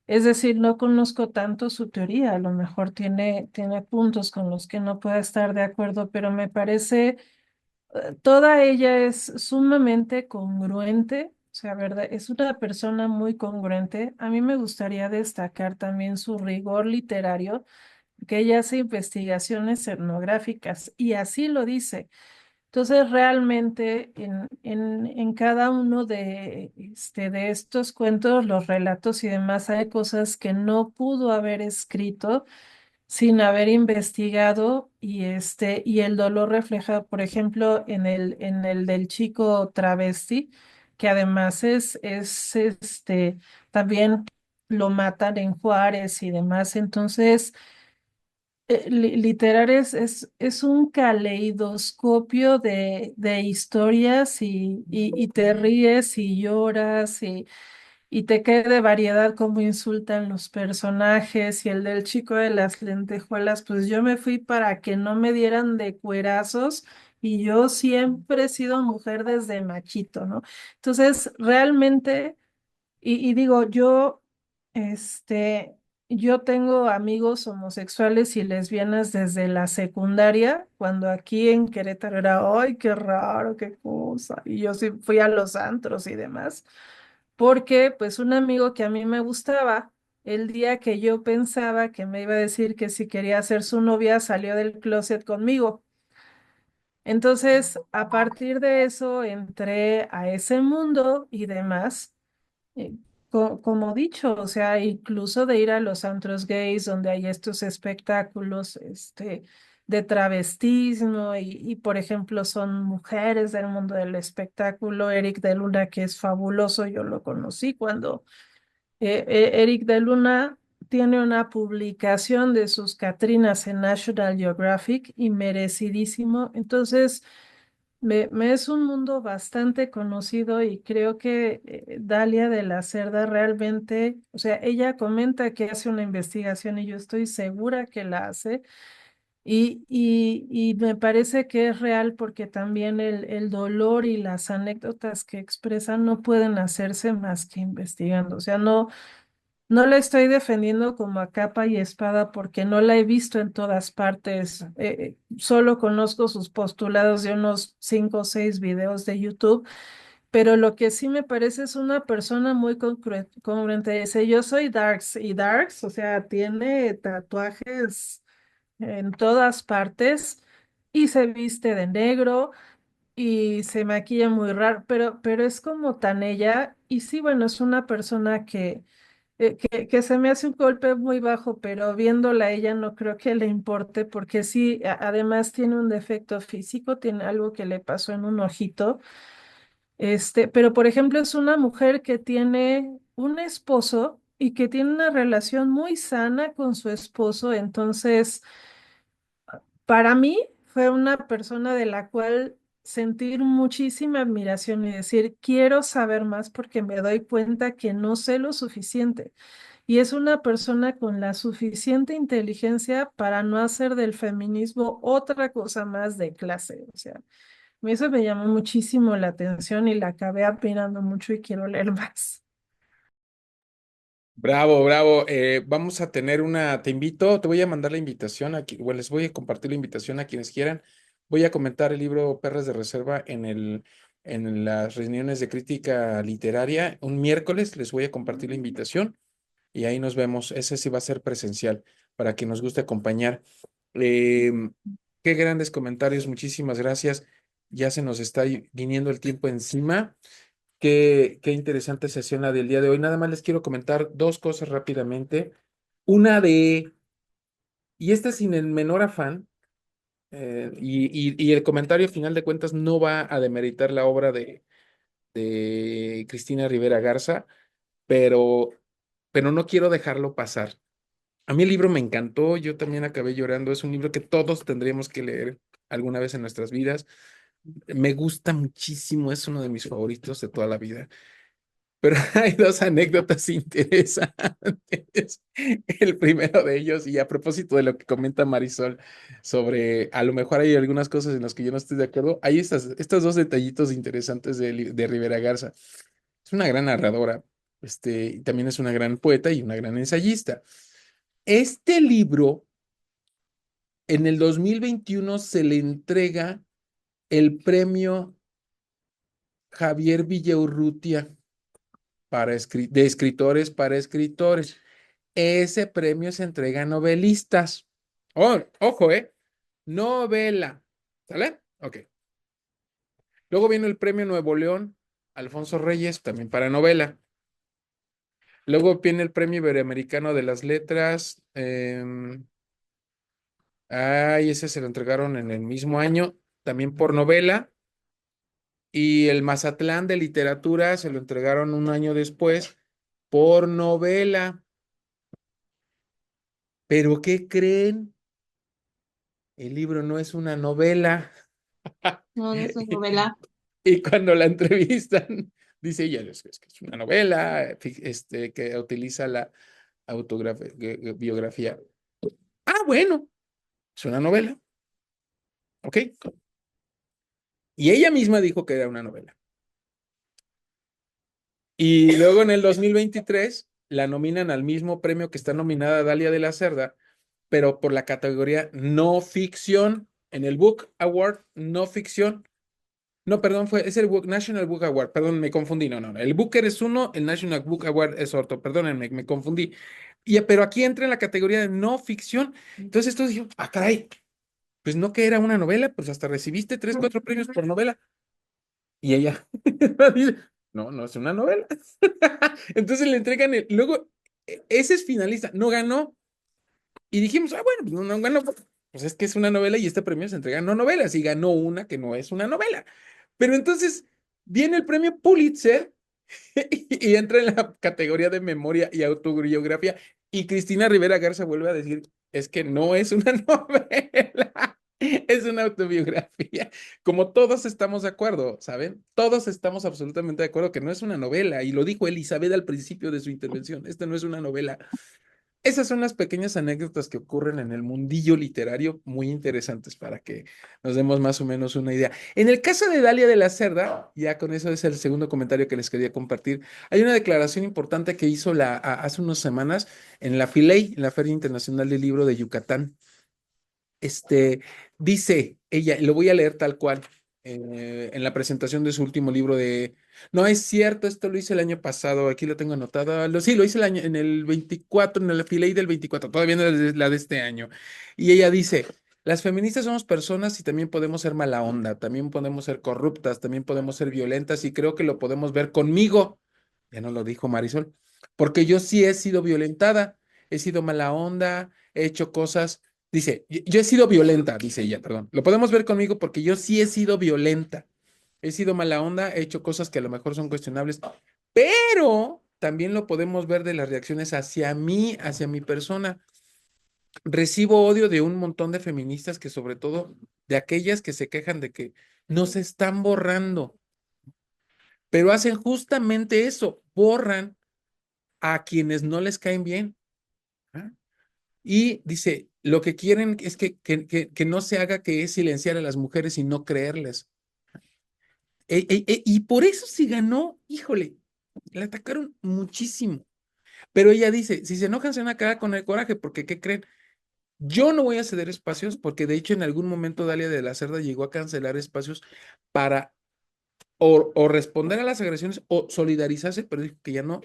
es decir, no conozco tanto su teoría, a lo mejor tiene puntos con los que no pueda estar de acuerdo, pero me parece, toda ella es sumamente congruente, o sea, verdad, es una persona muy congruente. A mí me gustaría destacar también su rigor literario, que ella hace investigaciones etnográficas y así lo dice. Entonces, realmente en cada uno de estos cuentos, los relatos y demás, hay cosas que no pudo haber escrito sin haber investigado y el dolor refleja, por ejemplo, en el del chico travesti, que además también lo matan en Juárez y demás. Entonces, literar es un caleidoscopio de historias y te ríes y lloras y te cae de variedad cómo insultan los personajes y el del chico de las lentejuelas, pues yo me fui para que no me dieran de cuerazos y yo siempre he sido mujer desde machito, ¿no? Entonces, realmente... Y digo, este, yo tengo amigos homosexuales y lesbianas desde la secundaria, cuando aquí en Querétaro era, ay, qué raro, qué cosa. Y yo sí fui a los antros y demás, porque pues un amigo que a mí me gustaba, el día que yo pensaba que me iba a decir que si quería ser su novia, salió del closet conmigo. Entonces, a partir de eso, entré a ese mundo y demás eh, como dicho, o sea, incluso de ir a los antros gays donde hay estos espectáculos, de travestismo por ejemplo, son mujeres del mundo del espectáculo. Eric de Luna, que es fabuloso, yo lo conocí cuando Eric de Luna tiene una publicación de sus Catrinas en National Geographic y merecidísimo. Entonces, me es un mundo bastante conocido y creo que Dalia de la Cerda realmente, o sea, ella comenta que hace una investigación y yo estoy segura que la hace y me parece que es real porque también el dolor y las anécdotas que expresan no pueden hacerse más que investigando. O sea, no la estoy defendiendo como a capa y espada porque no la he visto en todas partes. Solo conozco sus postulados de unos 5 o 6 videos de YouTube, pero lo que sí me parece es una persona muy congruente. Dice, yo soy Darks y Darks, o sea, tiene tatuajes en todas partes y se viste de negro y se maquilla muy raro, pero es como tan ella. Y sí, bueno, es una persona que se me hace un golpe muy bajo, pero viéndola a ella no creo que le importe, porque sí, además tiene un defecto físico, tiene algo que le pasó en un ojito. Pero por ejemplo, es una mujer que tiene un esposo y que tiene una relación muy sana con su esposo, entonces para mí fue una persona de la cual sentir muchísima admiración y decir, quiero saber más porque me doy cuenta que no sé lo suficiente. y es una persona con la suficiente inteligencia para no hacer del feminismo otra cosa más de clase. O sea, eso me llamó muchísimo la atención y la acabé admirando mucho y quiero leer más. Bravo, bravo. Vamos a tener te invito, te voy a mandar la invitación aquí, bueno, les voy a compartir la invitación a quienes quieran. Voy a comentar el libro Perras de Reserva en las reuniones de crítica literaria. Un miércoles les voy a compartir la invitación y ahí nos vemos. Ese sí va a ser presencial para que nos guste acompañar. Em, Qué grandes comentarios, muchísimas gracias. Ya se nos está viniendo el tiempo encima. Qué interesante sesión la del día de hoy. Nada más les quiero comentar dos cosas rápidamente. Una y esta sin el menor afán, y el comentario final de cuentas no va a demeritar la obra de Cristina Rivera Garza, pero, pero no quiero dejarlo pasar. A mí el libro me encantó, yo también acabé llorando. Es un libro que todos tendríamos que leer alguna vez en nuestras vidas. Me gusta muchísimo, es uno de mis favoritos de toda la vida. Pero hay dos anécdotas interesantes. El primero de ellos, y a propósito de lo que comenta Marisol sobre a lo mejor hay algunas cosas en las que yo no estoy de acuerdo, hay estos dos detallitos interesantes de Rivera Garza. Es una gran narradora, y también es una gran poeta y una gran ensayista. Este libro, en el 2021 se le entrega el premio Javier Villaurrutia de escritores para escritores. Ese premio se entrega a novelistas. Oh, ojo, novela. ¿Sale? Ok. Luego viene el premio Nuevo León, Alfonso Reyes, también para novela. Luego viene el premio Iberoamericano de las Letras. Ese se lo entregaron en el mismo año, también por novela. Y el Mazatlán de Literatura se lo entregaron un año después por novela. ¿Pero qué creen? El libro no es una novela. No, no es una novela. Y cuando la entrevistan, dice ella, que es una novela, que utiliza la biografía. Ah, bueno, es una novela. Ok. Y ella misma dijo que era una novela. Y luego en el 2023 la nominan al mismo premio que está nominada Dalia de la Cerda, pero por la categoría no ficción, en el Book Award, no ficción. No, perdón, es el National Book Award, perdón, me confundí, no. El Booker es uno, el National Book Award es otro, perdónenme, me confundí. Pero aquí entra en la categoría de no ficción. Entonces todos dijeron, caray, pues no que era una novela, pues hasta recibiste 3, 4 premios por novela. Y ella dice, no, no es una novela. Entonces le entregan luego, ese es finalista, no ganó. Y dijimos, bueno, pues no ganó, pues es que es una novela y este premio se entrega no novelas, y ganó una que no es una novela. Pero entonces viene el premio Pulitzer y entra en la categoría de memoria y autobiografía, y Cristina Rivera Garza vuelve a decir, es que no es una novela, es una autobiografía. Como todos estamos de acuerdo, ¿saben? Todos estamos absolutamente de acuerdo que no es una novela, y lo dijo Elizabeth al principio de su intervención, esta no es una novela. Esas son las pequeñas anécdotas que ocurren en el mundillo literario, muy interesantes para que nos demos más o menos una idea. En el caso de Dalia de la Cerda, ya con eso es el segundo comentario que les quería compartir, hay una declaración importante que hizo hace unas semanas en la FILEY, en la Feria Internacional del Libro de Yucatán. Dice ella, lo voy a leer tal cual, en la presentación de su último libro No es cierto, esto lo hice el año pasado, aquí lo tengo anotado, sí, lo hice en el 24, en la Filey del 24, todavía no es la de este año. Y ella dice, las feministas somos personas y también podemos ser mala onda, también podemos ser corruptas, también podemos ser violentas, y creo que lo podemos ver conmigo. Ya no lo dijo Marisol, porque yo sí he sido violentada, he sido mala onda, he hecho cosas. Dice, yo he sido violenta, dice ella, perdón. Lo podemos ver conmigo porque yo sí he sido violenta. He sido mala onda, he hecho cosas que a lo mejor son cuestionables, pero también lo podemos ver de las reacciones hacia mí, hacia mi persona. Recibo odio de un montón de feministas, que sobre todo de aquellas que se quejan de que nos están borrando, pero hacen justamente eso, borran a quienes no les caen bien. ¿Ah? Y dice, lo que quieren es que no se haga, que es silenciar a las mujeres y no creerles. Y por eso se ganó, híjole, la atacaron muchísimo. Pero ella dice, si se enojan, se van a quedar con el coraje, porque ¿qué creen? Yo no voy a ceder espacios, porque de hecho en algún momento Dalia de la Cerda llegó a cancelar espacios para o responder a las agresiones o solidarizarse, pero dijo que ya no.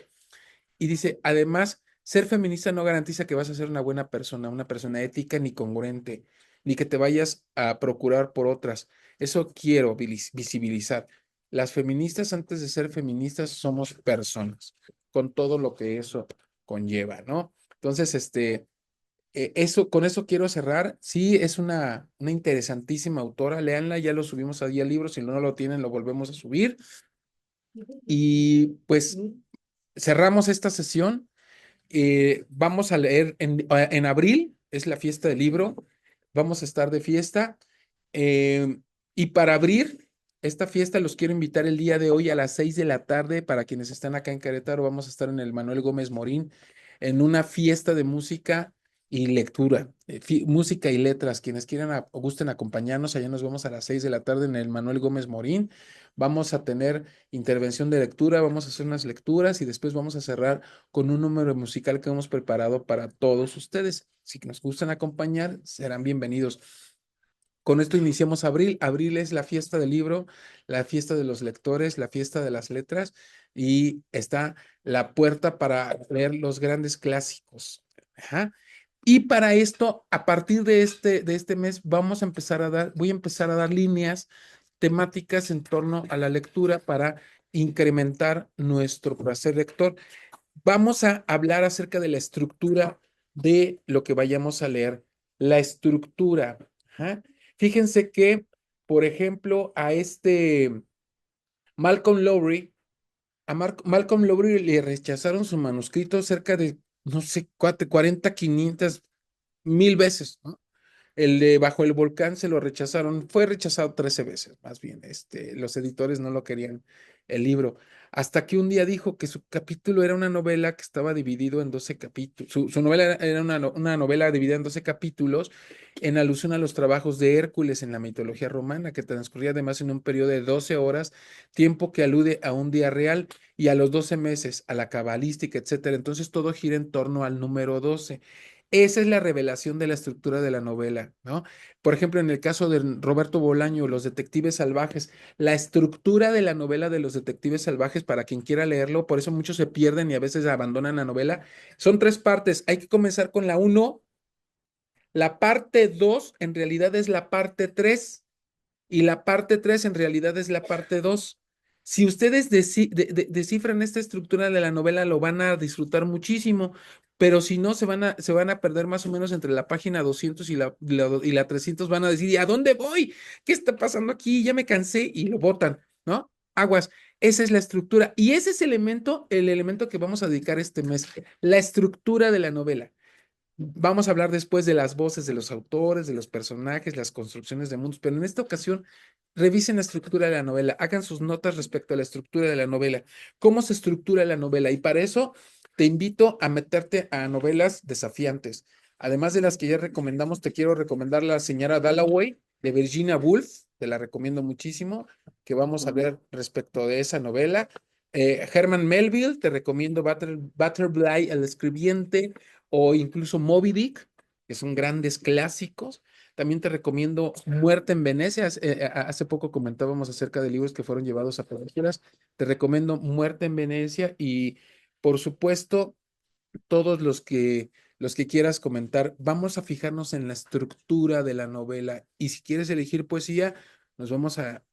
Y dice, además, ser feminista no garantiza que vas a ser una persona ética ni congruente, ni que te vayas a procurar por otras. Eso quiero visibilizar. Las feministas, antes de ser feministas, somos personas, con todo lo que eso conlleva, ¿no? Entonces, con eso quiero cerrar. Sí, es una interesantísima autora. Léanla, ya lo subimos a Día Libro. Si no lo tienen, lo volvemos a subir. Y pues cerramos esta sesión. Vamos a leer en abril, es la fiesta del libro, vamos a estar de fiesta. eh, y para abrir esta fiesta, los quiero invitar el día de hoy a las 6 de la tarde. Para quienes están acá en Querétaro, vamos a estar en el Manuel Gómez Morín, en una fiesta de música y lectura, música y letras. Quienes quieran o gusten acompañarnos, allá nos vemos a las 6 de la tarde en el Manuel Gómez Morín. Vamos a tener intervención de lectura, vamos a hacer unas lecturas y después vamos a cerrar con un número musical que hemos preparado para todos ustedes. Si nos gustan acompañar, serán bienvenidos. Con esto iniciamos abril. Abril es la fiesta del libro, la fiesta de los lectores, la fiesta de las letras, y está la puerta para leer los grandes clásicos. Ajá. Y para esto, a partir de este mes, voy a empezar a dar líneas temáticas en torno a la lectura para incrementar nuestro placer lector. Vamos a hablar acerca de la estructura de lo que vayamos a leer. La estructura. Ajá. Fíjense que, por ejemplo, a Malcolm Lowry, Malcolm Lowry le rechazaron su manuscrito cerca de, no sé, 40, 500, 1000 veces, ¿no? El de Bajo el Volcán se lo rechazaron, fue rechazado 13 veces, más bien. Los editores no lo querían, el libro. Hasta que un día dijo que su capítulo era una novela que estaba dividido en 12 capítulos. Su novela era una novela dividida en 12 capítulos, en alusión a los trabajos de Hércules en la mitología romana, que transcurría además en un periodo de 12 horas, tiempo que alude a un día real, y a los 12 meses, a la cabalística, etcétera. Entonces todo gira en torno al número 12. Esa es la revelación de la estructura de la novela, ¿no? Por ejemplo, en el caso de Roberto Bolaño, Los Detectives Salvajes, la estructura de la novela de Los Detectives Salvajes, para quien quiera leerlo, por eso muchos se pierden y a veces abandonan la novela, son 3 partes. Hay que comenzar con la 1, la parte 2 en realidad es la parte 3 y la parte 3 en realidad es la parte 2. Si ustedes descifran esta estructura de la novela, lo van a disfrutar muchísimo, pero si no, se van a perder más o menos entre la página 200 y la 300. Van a decir, ¿y a dónde voy? ¿Qué está pasando aquí? Ya me cansé, y lo botan, ¿no? Aguas. Esa es la estructura, y ese es el elemento que vamos a dedicar este mes, la estructura de la novela. Vamos a hablar después de las voces de los autores, de los personajes, las construcciones de mundos, pero en esta ocasión revisen la estructura de la novela, hagan sus notas respecto a la estructura de la novela, cómo se estructura la novela, y para eso te invito a meterte a novelas desafiantes. Además de las que ya recomendamos, te quiero recomendar La Señora Dalloway de Virginia Woolf, te la recomiendo muchísimo, que vamos a ver respecto de esa novela. Herman Melville, te recomiendo Butterfly, el escribiente, o incluso Moby Dick, que son grandes clásicos. También te recomiendo Muerte en Venecia. Hace poco comentábamos acerca de libros que fueron llevados a películas. Te recomiendo Muerte en Venecia y, por supuesto, todos los que quieras comentar. Vamos a fijarnos en la estructura de la novela, y si quieres elegir poesía, nos vamos a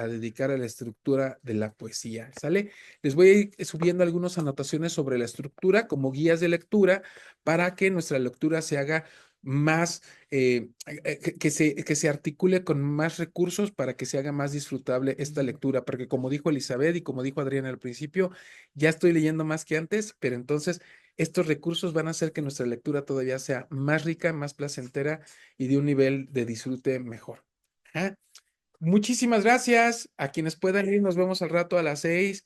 dedicar a la estructura de la poesía, ¿sale? Les voy a ir subiendo algunas anotaciones sobre la estructura como guías de lectura para que nuestra lectura se haga más, que se articule con más recursos, para que se haga más disfrutable esta lectura, porque como dijo Elizabeth y como dijo Adriana al principio, ya estoy leyendo más que antes, pero entonces estos recursos van a hacer que nuestra lectura todavía sea más rica, más placentera y de un nivel de disfrute mejor. Ajá. Muchísimas gracias a quienes puedan ir. Nos vemos al rato a las 6.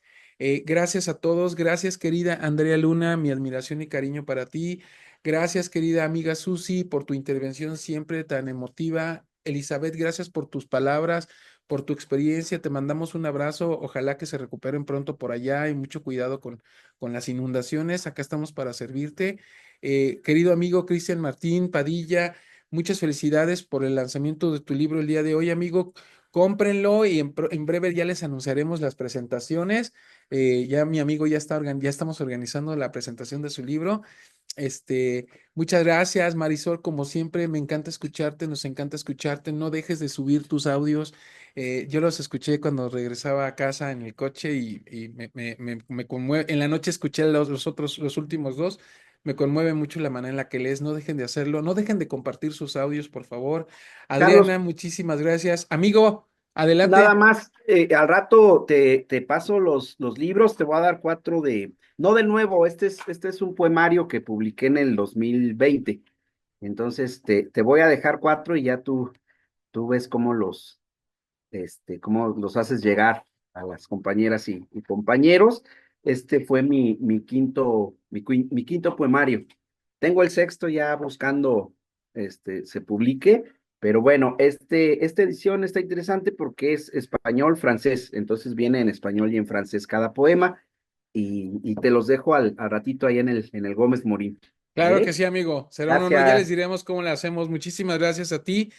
Gracias a todos, gracias querida Andrea Luna, mi admiración y cariño para ti. Gracias querida amiga Susi por tu intervención siempre tan emotiva. Elizabeth, gracias por tus palabras, por tu experiencia. Te mandamos un abrazo. Ojalá que se recuperen pronto por allá y mucho cuidado con las inundaciones. Acá estamos para servirte. Querido amigo Cristian Martín Padilla, muchas felicidades por el lanzamiento de tu libro el día de hoy, amigo. Cómprenlo y en breve ya les anunciaremos las presentaciones. Ya mi amigo ya estamos organizando la presentación de su libro. Muchas gracias, Marisol. Como siempre, me encanta escucharte, nos encanta escucharte. No dejes de subir tus audios. Yo los escuché cuando regresaba a casa en el coche y me conmueve. En la noche escuché los últimos dos. Me conmueve mucho la manera en la que lees. No dejen de hacerlo. No dejen de compartir sus audios, por favor. Carlos, Adriana, muchísimas gracias. Amigo, nada adelante. más, al rato te paso los libros, te voy a dar cuatro no del nuevo, este es un poemario que publiqué en el 2020. Entonces te voy a dejar cuatro y ya tú ves cómo los haces llegar a las compañeras y compañeros. Este fue mi quinto poemario. Tengo el sexto ya buscando, se publique, pero bueno, esta edición está interesante porque es español, francés, entonces viene en español y en francés cada poema, y te los dejo al ratito ahí en el Gómez Morín. Claro que ¿Sale? sí, amigo. Será un honor. Ya les Gracias. diremos cómo le hacemos. Muchísimas gracias a ti.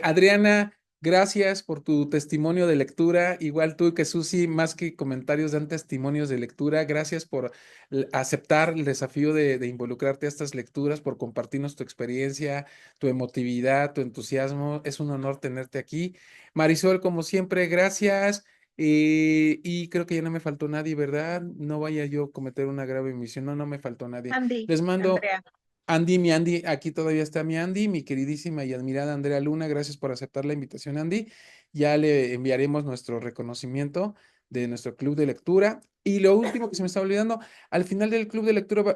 Adriana, gracias por tu testimonio de lectura. Igual tú que Susi, más que comentarios, dan testimonios de lectura. Gracias por aceptar el desafío de involucrarte a estas lecturas, por compartirnos tu experiencia, tu emotividad, tu entusiasmo. Es un honor tenerte aquí. Marisol, como siempre, gracias. Y creo que ya no me faltó nadie, ¿verdad? No vaya yo a cometer una grave omisión. No, no me faltó nadie. Andy, Les mando Andrea. Andy, mi Andy, aquí todavía está mi Andy, mi queridísima y admirada Andrea Luna. Gracias por aceptar la invitación, Andy. Ya le enviaremos nuestro reconocimiento de nuestro club de lectura. Y lo último que se me está olvidando, al final del club de lectura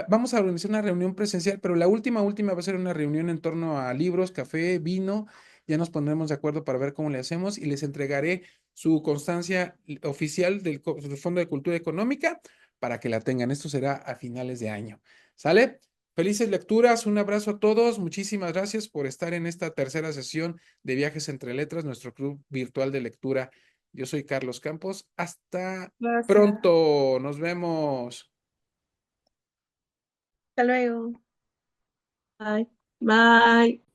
vamos a organizar una reunión presencial, pero la última va a ser una reunión en torno a libros, café, vino. Ya nos pondremos de acuerdo para ver cómo le hacemos y les entregaré su constancia oficial del Fondo de Cultura Económica para que la tengan. Esto será a finales de año. ¿Sale? Felices lecturas, un abrazo a todos. Muchísimas gracias por estar en esta tercera sesión de Viajes entre Letras, nuestro club virtual de lectura. Yo soy Carlos Campos. Hasta Gracias. pronto. Nos vemos. Hasta luego. Bye. Bye.